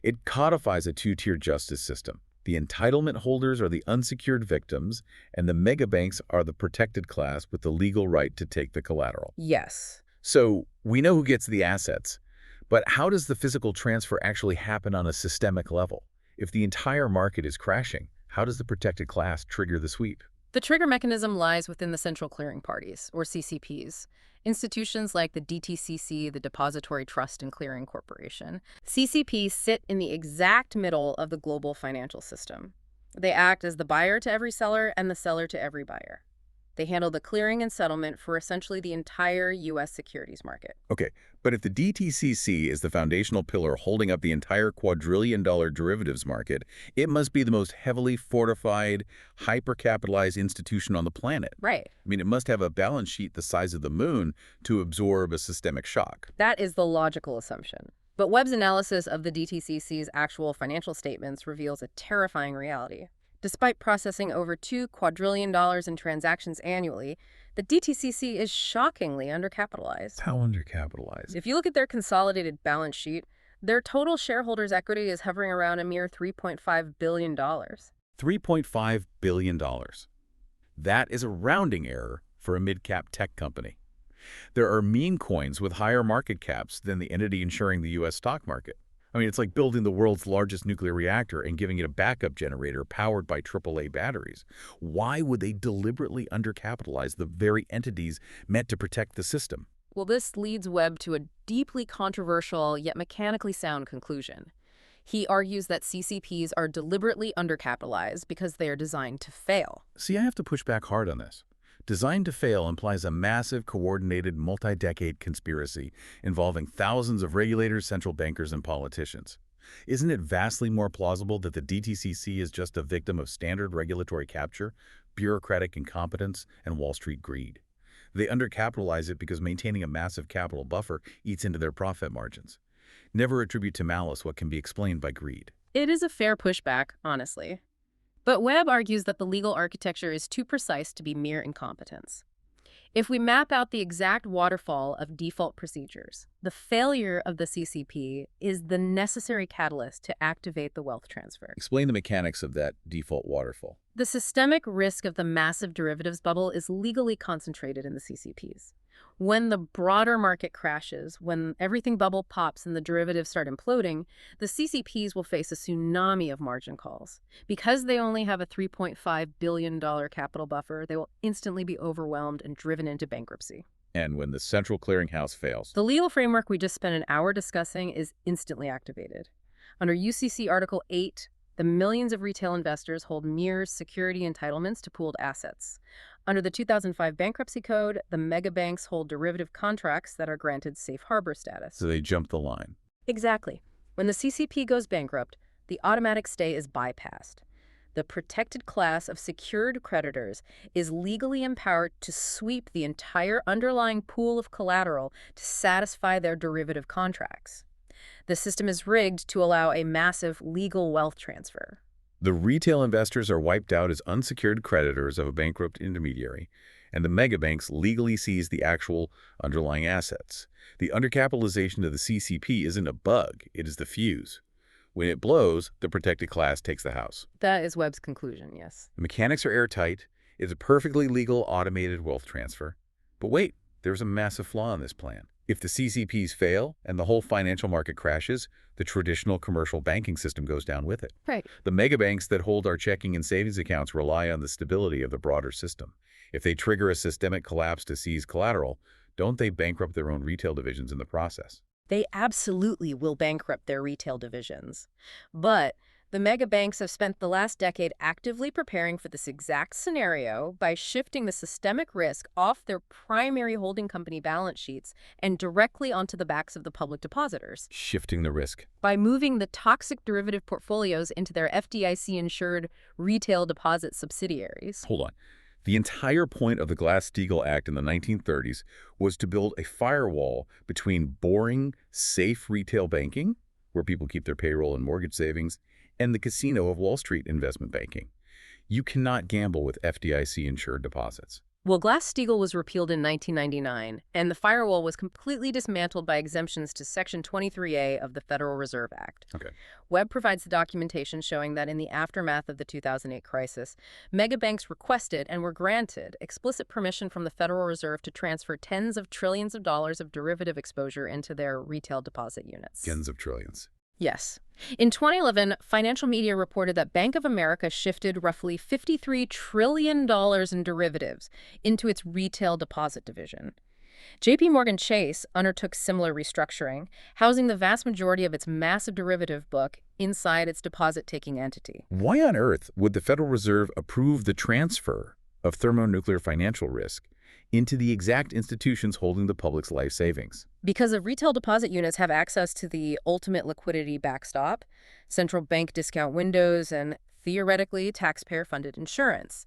Speaker 1: It codifies a two-tier justice system. The entitlement holders are the unsecured victims, and the megabanks are the protected class with the legal right to take the collateral.
Speaker 2: Yes.
Speaker 1: So we know who gets the assets, but how does the physical transfer actually happen on a systemic level? If the entire market is crashing, how does the protected class trigger the sweep?
Speaker 2: The trigger mechanism lies within the central clearing parties, or CCPs. Institutions like the DTCC, the Depository Trust and Clearing Corporation, CCPs sit in the exact middle of the global financial system. They act as the buyer to every seller and the seller to every buyer. They handle the clearing and settlement for essentially the entire U.S. securities market.
Speaker 1: Okay, but if the DTCC is the foundational pillar holding up the entire quadrillion-dollar derivatives market, it must be the most heavily fortified, hyper-capitalized institution on the planet.
Speaker 2: Right.
Speaker 1: I mean, it must have a balance sheet the size of the moon to absorb a systemic shock.
Speaker 2: That is the logical assumption. But Webb's analysis of the DTCC's actual financial statements reveals a terrifying reality. Despite processing over $2 quadrillion in transactions annually, the DTCC is shockingly undercapitalized.
Speaker 1: How undercapitalized?
Speaker 2: If you look at their consolidated balance sheet, their total shareholders' equity is hovering around a mere $3.5 billion.
Speaker 1: $3.5 billion. That is a rounding error for a mid-cap tech company. There are meme coins with higher market caps than the entity insuring the U.S. stock market. I mean, it's like building the world's largest nuclear reactor and giving it a backup generator powered by AAA batteries. Why would they deliberately undercapitalize the very entities meant to protect the system?
Speaker 2: Well, this leads Webb to a deeply controversial yet mechanically sound conclusion. He argues that CCPs are deliberately undercapitalized because they are designed to fail.
Speaker 1: See, I have to push back hard on this. Designed to fail implies a massive, coordinated, multi-decade conspiracy involving thousands of regulators, central bankers, and politicians. Isn't it vastly more plausible that the DTCC is just a victim of standard regulatory capture, bureaucratic incompetence, and Wall Street greed? They undercapitalize it because maintaining a massive capital buffer eats into their profit margins. Never attribute to malice what can be explained by greed.
Speaker 2: It is a fair pushback, honestly. But Webb argues that the legal architecture is too precise to be mere incompetence. If we map out the exact waterfall of default procedures, the failure of the CCP is the necessary catalyst to activate the wealth transfer.
Speaker 1: Explain the mechanics of that default waterfall.
Speaker 2: The systemic risk of the massive derivatives bubble is legally concentrated in the CCPs. When the broader market crashes, when everything bubble pops and the derivatives start imploding, the CCPs will face a tsunami of margin calls. Because they only have a $3.5 billion capital buffer, they will instantly be overwhelmed and driven into bankruptcy.
Speaker 1: And when the central clearinghouse fails,
Speaker 2: The legal framework we just spent an hour discussing is instantly activated. Under UCC Article 8, the millions of retail investors hold mere security entitlements to pooled assets. Under the 2005 Bankruptcy Code, the mega banks hold derivative contracts that are granted safe harbor status.
Speaker 1: so they jump the line.
Speaker 2: Exactly. When the CCP goes bankrupt, the automatic stay is bypassed. The protected class of secured creditors is legally empowered to sweep the entire underlying pool of collateral to satisfy their derivative contracts. The system is rigged to allow a massive legal wealth transfer.
Speaker 1: The retail investors are wiped out as unsecured creditors of a bankrupt intermediary, and the megabanks legally seize the actual underlying assets. The undercapitalization of the CCP isn't a bug, it is the fuse. When it blows, the protected class takes the house.
Speaker 2: That is Webb's conclusion, yes.
Speaker 1: The mechanics are airtight, it's a perfectly legal automated wealth transfer. But wait, there's a massive flaw in this plan. If the CCPs fail and the whole financial market crashes, the traditional commercial banking system goes down with it.
Speaker 2: Right.
Speaker 1: The megabanks that hold our checking and savings accounts rely on the stability of the broader system. If they trigger a systemic collapse to seize collateral, don't they bankrupt their own retail divisions in the process?
Speaker 2: They absolutely will bankrupt their retail divisions. But the mega banks have spent the last decade actively preparing for this exact scenario by shifting the systemic risk off their primary holding company balance sheets and directly onto the backs of the public depositors.
Speaker 1: Shifting the risk.
Speaker 2: By moving the toxic derivative portfolios into their FDIC-insured retail deposit subsidiaries.
Speaker 1: Hold on. The entire point of the Glass-Steagall Act in the 1930s was to build a firewall between boring, safe retail banking, where people keep their payroll and mortgage savings, and the casino of Wall Street investment banking. You cannot gamble with FDIC-insured deposits.
Speaker 2: Well, Glass-Steagall was repealed in 1999, and the firewall was completely dismantled by exemptions to Section 23A of the Federal Reserve Act.
Speaker 1: Okay.
Speaker 2: Webb provides the documentation showing that in the aftermath of the 2008 crisis, megabanks requested and were granted explicit permission from the Federal Reserve to transfer tens of trillions of dollars of derivative exposure into their retail deposit units.
Speaker 1: Tens of trillions.
Speaker 2: Yes. In 2011, financial media reported that Bank of America shifted roughly $53 trillion in derivatives into its retail deposit division. JP Morgan Chase undertook similar restructuring, housing the vast majority of its massive derivative book inside its deposit-taking entity.
Speaker 1: Why on earth would the Federal Reserve approve the transfer of thermonuclear financial risk into the exact institutions holding the public's life savings?
Speaker 2: Because the retail deposit units have access to the ultimate liquidity backstop, central bank discount windows, and theoretically taxpayer-funded insurance.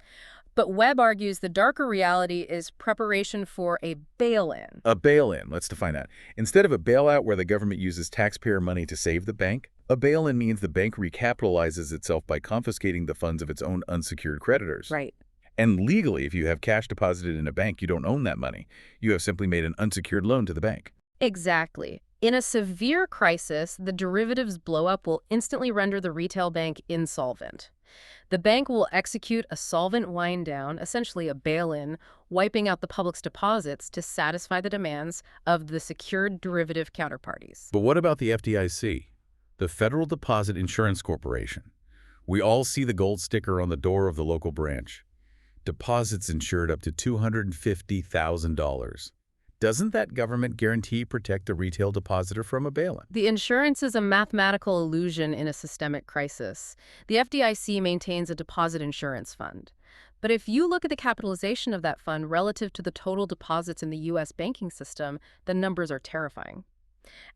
Speaker 2: But Webb argues the darker reality is preparation for a bail-in.
Speaker 1: A bail-in, let's define that. Instead of a bailout where the government uses taxpayer money to save the bank, a bail-in means the bank recapitalizes itself by confiscating the funds of its own unsecured creditors.
Speaker 2: Right.
Speaker 1: And legally, if you have cash deposited in a bank, you don't own that money. You have simply made an unsecured loan to the bank.
Speaker 2: Exactly. In a severe crisis, the derivatives blow-up will instantly render the retail bank insolvent. The bank will execute a solvent wind-down, essentially a bail-in, wiping out the public's deposits to satisfy the demands of the secured derivative counterparties.
Speaker 1: But what about the FDIC, the Federal Deposit Insurance Corporation? We all see the gold sticker on the door of the local branch. Deposits insured up to $250,000. Doesn't that government guarantee protect the retail depositor from a bail-in?
Speaker 2: The insurance is a mathematical illusion in a systemic crisis. The FDIC maintains a deposit insurance fund. But if you look at the capitalization of that fund relative to the total deposits in the U.S. banking system, the numbers are terrifying.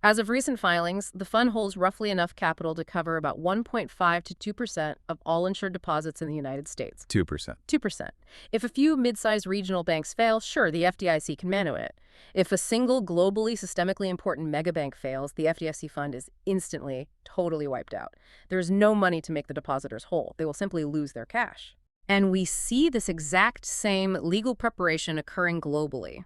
Speaker 2: As of recent filings, the fund holds roughly enough capital to cover about 1.5 to 2% of all insured deposits in the United States.
Speaker 1: 2%.
Speaker 2: 2%. If a few mid-sized regional banks fail, sure, the FDIC can manage it. If a single globally systemically important megabank fails, the FDIC fund is instantly, totally wiped out. There's no money to make the depositors whole. They will simply lose their cash. And we see this exact same legal preparation occurring globally.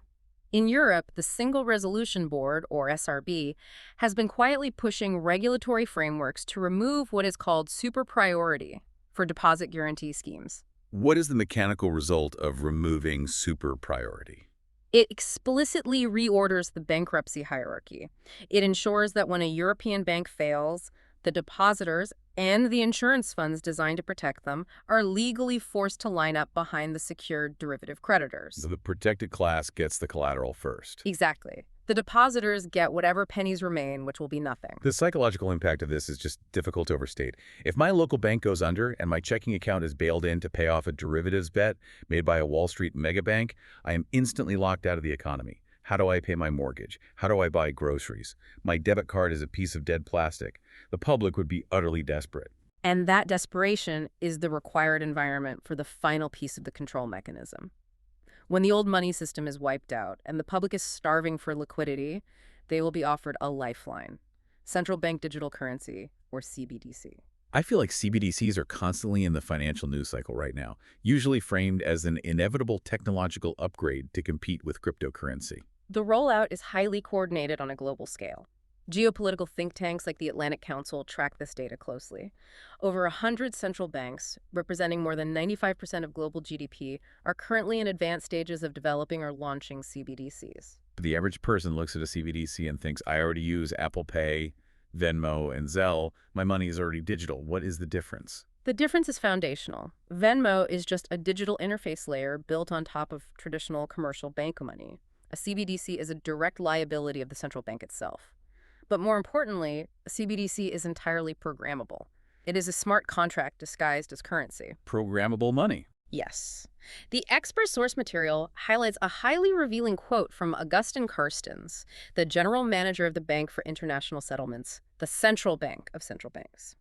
Speaker 2: In Europe, the Single Resolution Board, or SRB, has been quietly pushing regulatory frameworks to remove what is called super priority for deposit guarantee schemes.
Speaker 1: What is the mechanical result of removing super priority?
Speaker 2: It explicitly reorders the bankruptcy hierarchy. It ensures that when a European bank fails, the depositors and the insurance funds designed to protect them are legally forced to line up behind the secured derivative creditors.
Speaker 1: So the protected class gets the collateral first.
Speaker 2: Exactly. The depositors get whatever pennies remain, which will be nothing.
Speaker 1: The psychological impact of this is just difficult to overstate. If my local bank goes under and my checking account is bailed in to pay off a derivatives bet made by a Wall Street megabank, I am instantly locked out of the economy. How do I pay my mortgage? How do I buy groceries? My debit card is a piece of dead plastic. The public would be utterly desperate.
Speaker 2: And that desperation is the required environment for the final piece of the control mechanism. When the old money system is wiped out and the public is starving for liquidity, they will be offered a lifeline: central bank digital currency, or CBDC.
Speaker 1: I feel like CBDCs are constantly in the financial news cycle right now, usually framed as an inevitable technological upgrade to compete with cryptocurrency.
Speaker 2: The rollout is highly coordinated on a global scale. Geopolitical think tanks like the Atlantic Council track this data closely. Over 100 central banks, representing more than 95% of global GDP, are currently in advanced stages of developing or launching CBDCs.
Speaker 1: The average person looks at a CBDC and thinks, I already use Apple Pay, Venmo, and Zelle. My money is already digital. What is the difference?
Speaker 2: The difference is foundational. Venmo is just a digital interface layer built on top of traditional commercial bank money. A CBDC is a direct liability of the central bank itself. But more importantly, a CBDC is entirely programmable. It is a smart contract disguised as currency.
Speaker 1: Programmable money.
Speaker 2: Yes. The expert source material highlights a highly revealing quote from Augustin Carstens, the general manager of the Bank for International Settlements, the central bank of central banks.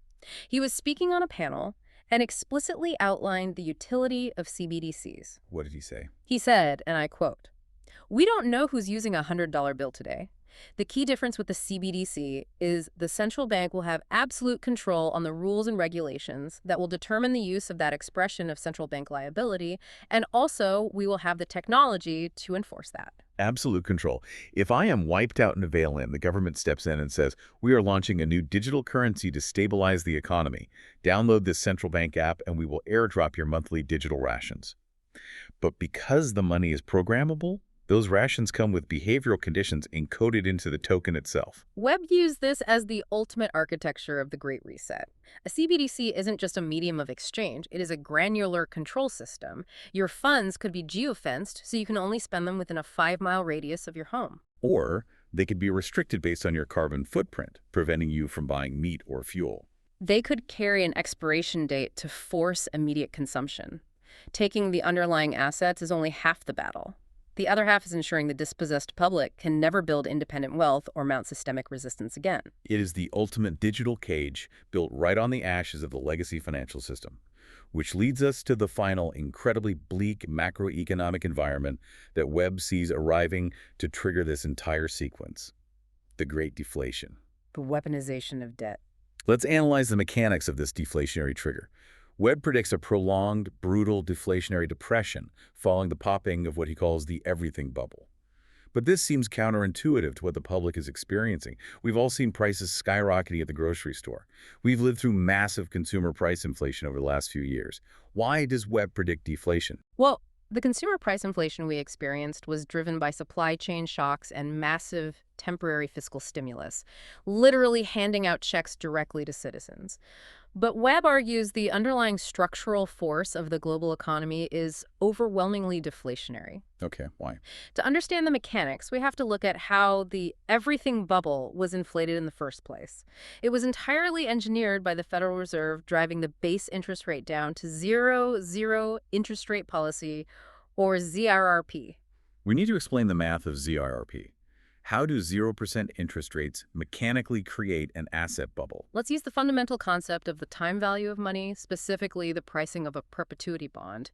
Speaker 2: He was speaking on a panel and explicitly outlined the utility of CBDCs.
Speaker 1: What did he say?
Speaker 2: He said, and I quote, "We don't know who's using a $100 bill today. The key difference with the CBDC is the central bank will have absolute control on the rules and regulations that will determine the use of that expression of central bank liability, and also we will have the technology to enforce that."
Speaker 1: Absolute control. If I am wiped out in a bail-in, the government steps in and says, we are launching a new digital currency to stabilize the economy. Download this central bank app and we will airdrop your monthly digital rations. But because the money is programmable, Those rations come with behavioral conditions encoded into the token itself.
Speaker 2: Webb views this as the ultimate architecture of the Great Reset. A CBDC isn't just a medium of exchange, it is a granular control system. Your funds could be geofenced, so you can only spend them within a 5-mile radius of your home.
Speaker 1: Or they could be restricted based on your carbon footprint, preventing you from buying meat or fuel.
Speaker 2: They could carry an expiration date to force immediate consumption. Taking the underlying assets is only half the battle. The other half is ensuring the dispossessed public can never build independent wealth or mount systemic resistance again.
Speaker 1: It is the ultimate digital cage built right on the ashes of the legacy financial system, which leads us to the final incredibly bleak macroeconomic environment that Webb sees arriving to trigger this entire sequence: the Great Deflation.
Speaker 2: The weaponization of debt.
Speaker 1: Let's analyze the mechanics of this deflationary trigger. Webb predicts a prolonged, brutal deflationary depression following the popping of what he calls the everything bubble. But this seems counterintuitive to what the public is experiencing. We've all seen prices skyrocketing at the grocery store. We've lived through massive consumer price inflation over the last few years. Why does Webb predict deflation?
Speaker 2: Well, the consumer price inflation we experienced was driven by supply chain shocks and massive temporary fiscal stimulus, literally handing out checks directly to citizens. But Webb argues the underlying structural force of the global economy is overwhelmingly deflationary.
Speaker 1: Okay, why?
Speaker 2: To understand the mechanics, we have to look at how the everything bubble was inflated in the first place. It was entirely engineered by the Federal Reserve, driving the base interest rate down to zero interest rate policy, or ZRRP.
Speaker 1: We need to explain the math of ZRRP. How do 0% interest rates mechanically create an asset bubble?
Speaker 2: Let's use the fundamental concept of the time value of money, specifically the pricing of a perpetuity bond.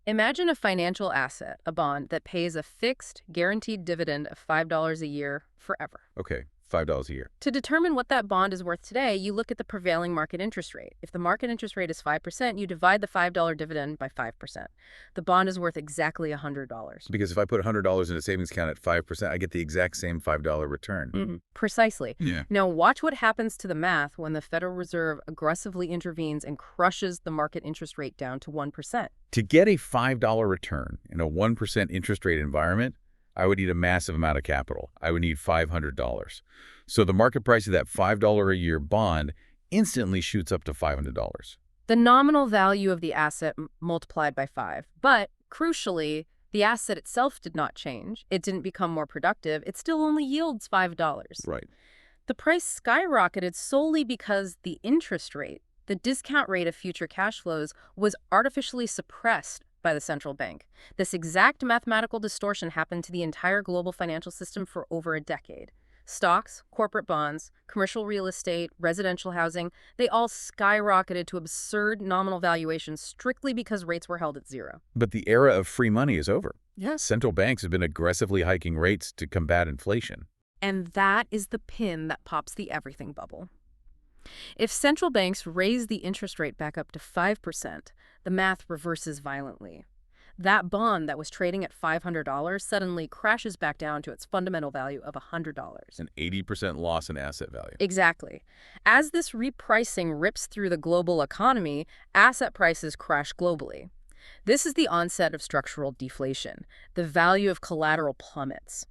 Speaker 2: Imagine a financial asset, a bond that pays a fixed, guaranteed dividend of $5 a year forever.
Speaker 1: Okay, $5 a year.
Speaker 2: To determine what that bond is worth today, you look at the prevailing market interest rate. If the market interest rate is 5%, you divide the $5 dividend by 5%. The bond is worth exactly $100.
Speaker 1: Because if I put $100 in a savings account at 5%, I get the exact same $5 return.
Speaker 2: Precisely.
Speaker 1: Yeah.
Speaker 2: Now watch what happens to the math when the Federal Reserve aggressively intervenes and crushes the market interest rate down to 1%.
Speaker 1: To get a $5 return in a 1% interest rate environment, I would need a massive amount of capital. I would need $500. So the market price of that $5 a year bond instantly shoots up to $500.
Speaker 2: The nominal value of the asset multiplied by 5. But, crucially, the asset itself did not change. It didn't become more productive. It still only yields $5.
Speaker 1: Right.
Speaker 2: The price skyrocketed solely because the interest rate, the discount rate of future cash flows, was artificially suppressed by the central bank. This exact mathematical distortion happened to the entire global financial system for over a decade. Stocks, corporate bonds, commercial real estate, residential housing, they all skyrocketed to absurd nominal valuations strictly because rates were held at zero.
Speaker 1: But the era of free money is over.
Speaker 2: Yes.
Speaker 1: Central banks have been aggressively hiking rates to combat inflation.
Speaker 2: And that is the pin that pops the everything bubble. If central banks raise the interest rate back up to 5%, the math reverses violently. That bond that was trading at $500 suddenly crashes back down to its fundamental value of $100.
Speaker 1: An 80% loss in asset value.
Speaker 2: Exactly. As this repricing rips through the global economy, asset prices crash globally. This is the onset of structural deflation. The value of collateral plummets.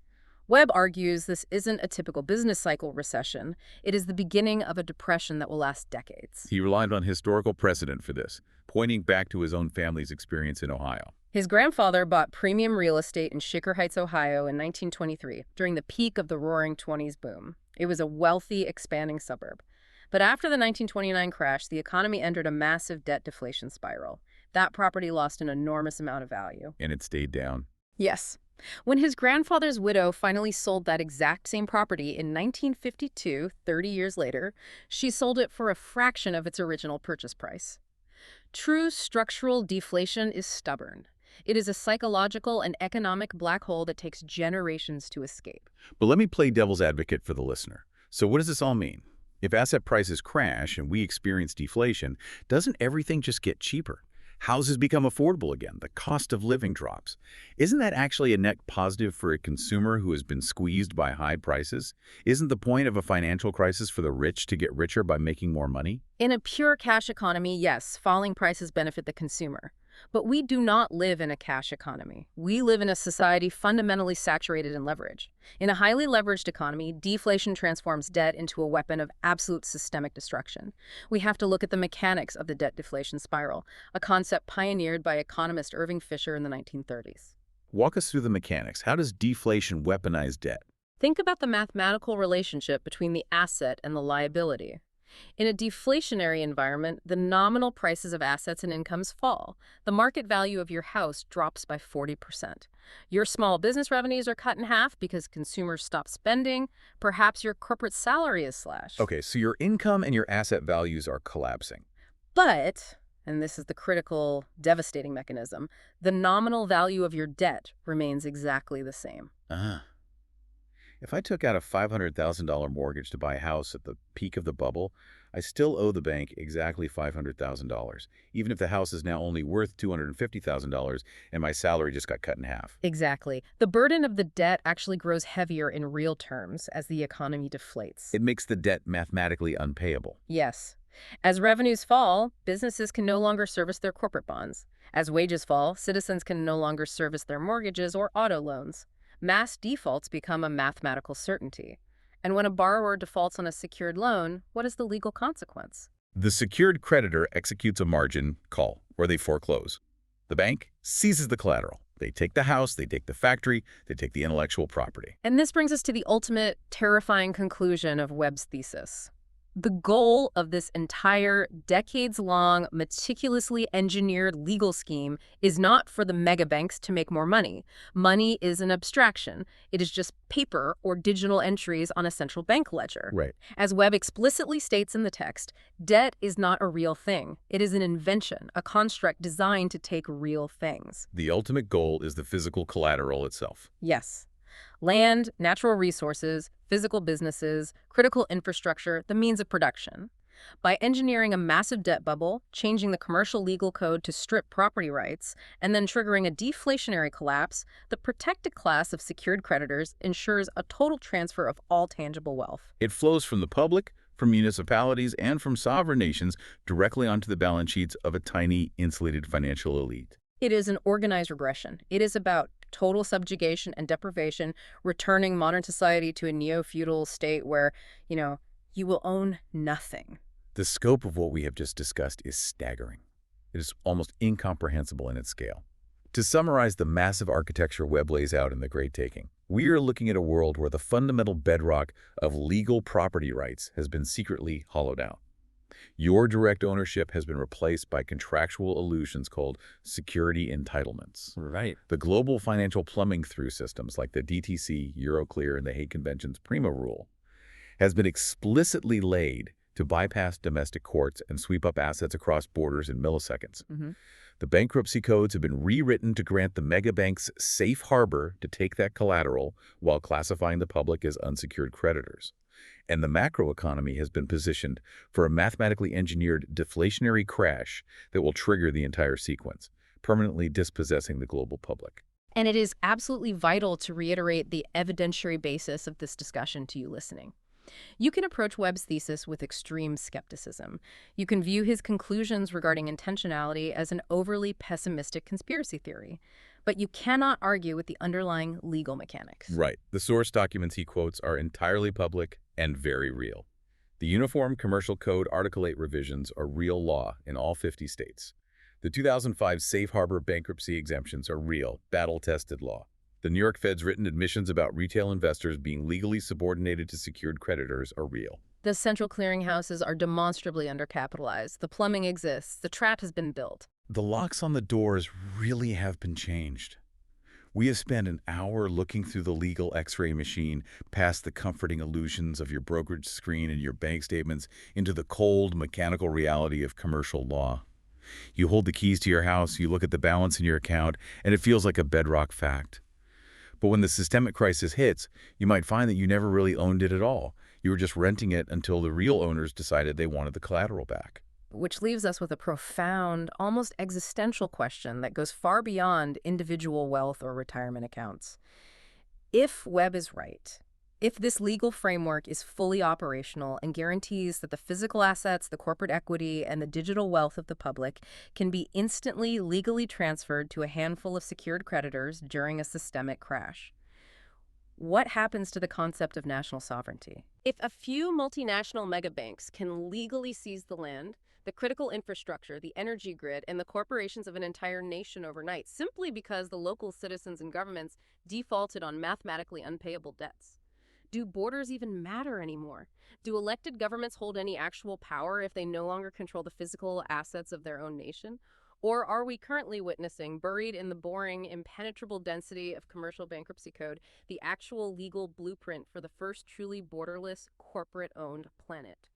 Speaker 2: Webb argues this isn't a typical business cycle recession. It is the beginning of a depression that will last decades.
Speaker 1: He relied on historical precedent for this, pointing back to his own family's experience in Ohio.
Speaker 2: His grandfather bought premium real estate in Shaker Heights, Ohio in 1923, during the peak of the Roaring '20s boom. It was a wealthy, expanding suburb. But after the 1929 crash, the economy entered a massive debt deflation spiral. That property lost an enormous amount of value.
Speaker 1: And it stayed down.
Speaker 2: Yes. When his grandfather's widow finally sold that exact same property in 1952, 30 years later, she sold it for a fraction of its original purchase price. True structural deflation is stubborn. It is a psychological and economic black hole that takes generations to escape.
Speaker 1: But let me play devil's advocate for the listener. So what does this all mean? If asset prices crash and we experience deflation, doesn't everything just get cheaper? Houses become affordable again. The cost of living drops. Isn't that actually a net positive for a consumer who has been squeezed by high prices? Isn't the point of a financial crisis for the rich to get richer by making more money?
Speaker 2: In a pure cash economy, yes, falling prices benefit the consumer. But we do not live in a cash economy. We live in a society fundamentally saturated in leverage. In a highly leveraged economy, deflation transforms debt into a weapon of absolute systemic destruction. We have to look at the mechanics of the debt deflation spiral, a concept pioneered by economist Irving Fisher in the 1930s.
Speaker 1: Walk us through the mechanics. How does deflation weaponize debt?
Speaker 2: Think about the mathematical relationship between the asset and the liability. In a deflationary environment, the nominal prices of assets and incomes fall. The market value of your house drops by 40%. Your small business revenues are cut in half because consumers stop spending. Perhaps your corporate salary is slashed.
Speaker 1: Okay, so your income and your asset values are collapsing.
Speaker 2: But, and this is the critical, devastating mechanism, the nominal value of your debt remains exactly the same.
Speaker 1: Ah. If I took out a $500,000 mortgage to buy a house at the peak of the bubble, I still owe the bank exactly $500,000, even if the house is now only worth $250,000 and my salary just got cut in half.
Speaker 2: Exactly. The burden of the debt actually grows heavier in real terms as the economy deflates.
Speaker 1: It makes the debt mathematically unpayable.
Speaker 2: Yes. As revenues fall, businesses can no longer service their corporate bonds. As wages fall, citizens can no longer service their mortgages or auto loans. Mass defaults become a mathematical certainty. And when a borrower defaults on a secured loan, what is the legal consequence?
Speaker 1: The secured creditor executes a margin call, where they foreclose. The bank seizes the collateral. They take the house, they take the factory, they take the intellectual property.
Speaker 2: And this brings us to the ultimate, terrifying conclusion of Webb's thesis. The goal of this entire decades-long, meticulously engineered legal scheme is not for the mega banks to make more money. Money is an abstraction. It is just paper or digital entries on a central bank ledger.
Speaker 1: Right.
Speaker 2: As Webb explicitly states in the text, debt is not a real thing. It is an invention, a construct designed to take real things.
Speaker 1: The ultimate goal is the physical collateral itself.
Speaker 2: Yes. Land, natural resources, physical businesses, critical infrastructure, the means of production. By engineering a massive debt bubble, changing the commercial legal code to strip property rights, and then triggering a deflationary collapse, the protected class of secured creditors ensures a total transfer of all tangible wealth.
Speaker 1: It flows from the public, from municipalities, and from sovereign nations directly onto the balance sheets of a tiny, insulated financial elite.
Speaker 2: It is an organized regression. It is about total subjugation and deprivation, returning modern society to a neo-feudal state where, you will own nothing.
Speaker 1: The scope of what we have just discussed is staggering. It is almost incomprehensible in its scale. To summarize the massive architecture Webb lays out in The Great Taking, we are looking at a world where the fundamental bedrock of legal property rights has been secretly hollowed out. Your direct ownership has been replaced by contractual illusions called security entitlements.
Speaker 3: Right.
Speaker 1: The global financial plumbing through systems like the DTC, Euroclear, and the Hague Convention's Prima Rule has been explicitly laid to bypass domestic courts and sweep up assets across borders in milliseconds. The bankruptcy codes have been rewritten to grant the mega banks safe harbor to take that collateral while classifying the public as unsecured creditors. And the macroeconomy has been positioned for a mathematically engineered deflationary crash that will trigger the entire sequence, permanently dispossessing the global public.
Speaker 2: And it is absolutely vital to reiterate the evidentiary basis of this discussion to you listening. You can approach Webb's thesis with extreme skepticism. You can view his conclusions regarding intentionality as an overly pessimistic conspiracy theory. But you cannot argue with the underlying legal mechanics.
Speaker 1: Right. The source documents he quotes are entirely public and very real. The Uniform Commercial Code Article 8 revisions are real law in all 50 states. The 2005 Safe Harbor bankruptcy exemptions are real, battle-tested law. The New York Fed's written admissions about retail investors being legally subordinated to secured creditors are real.
Speaker 2: The central clearinghouses are demonstrably undercapitalized. The plumbing exists. The trap has been built.
Speaker 1: The locks on the doors really have been changed. We have spent an hour looking through the legal X-ray machine, past the comforting illusions of your brokerage screen and your bank statements, into the cold, mechanical reality of commercial law. You hold the keys to your house, you look at the balance in your account, and it feels like a bedrock fact. But when the systemic crisis hits, you might find that you never really owned it at all. You were just renting it until the real owners decided they wanted the collateral back.
Speaker 2: Which leaves us with a profound, almost existential question that goes far beyond individual wealth or retirement accounts. If Webb is right, If this legal framework is fully operational and guarantees that the physical assets, the corporate equity, and the digital wealth of the public can be instantly legally transferred to a handful of secured creditors during a systemic crash, what happens to the concept of national sovereignty? If a few multinational megabanks can legally seize the land, the critical infrastructure, the energy grid, and the corporations of an entire nation overnight, simply because the local citizens and governments defaulted on mathematically unpayable debts, do borders even matter anymore? Do elected governments hold any actual power if they no longer control the physical assets of their own nation? Or are we currently witnessing, buried in the boring, impenetrable density of commercial bankruptcy code, the actual legal blueprint for the first truly borderless, corporate-owned planet?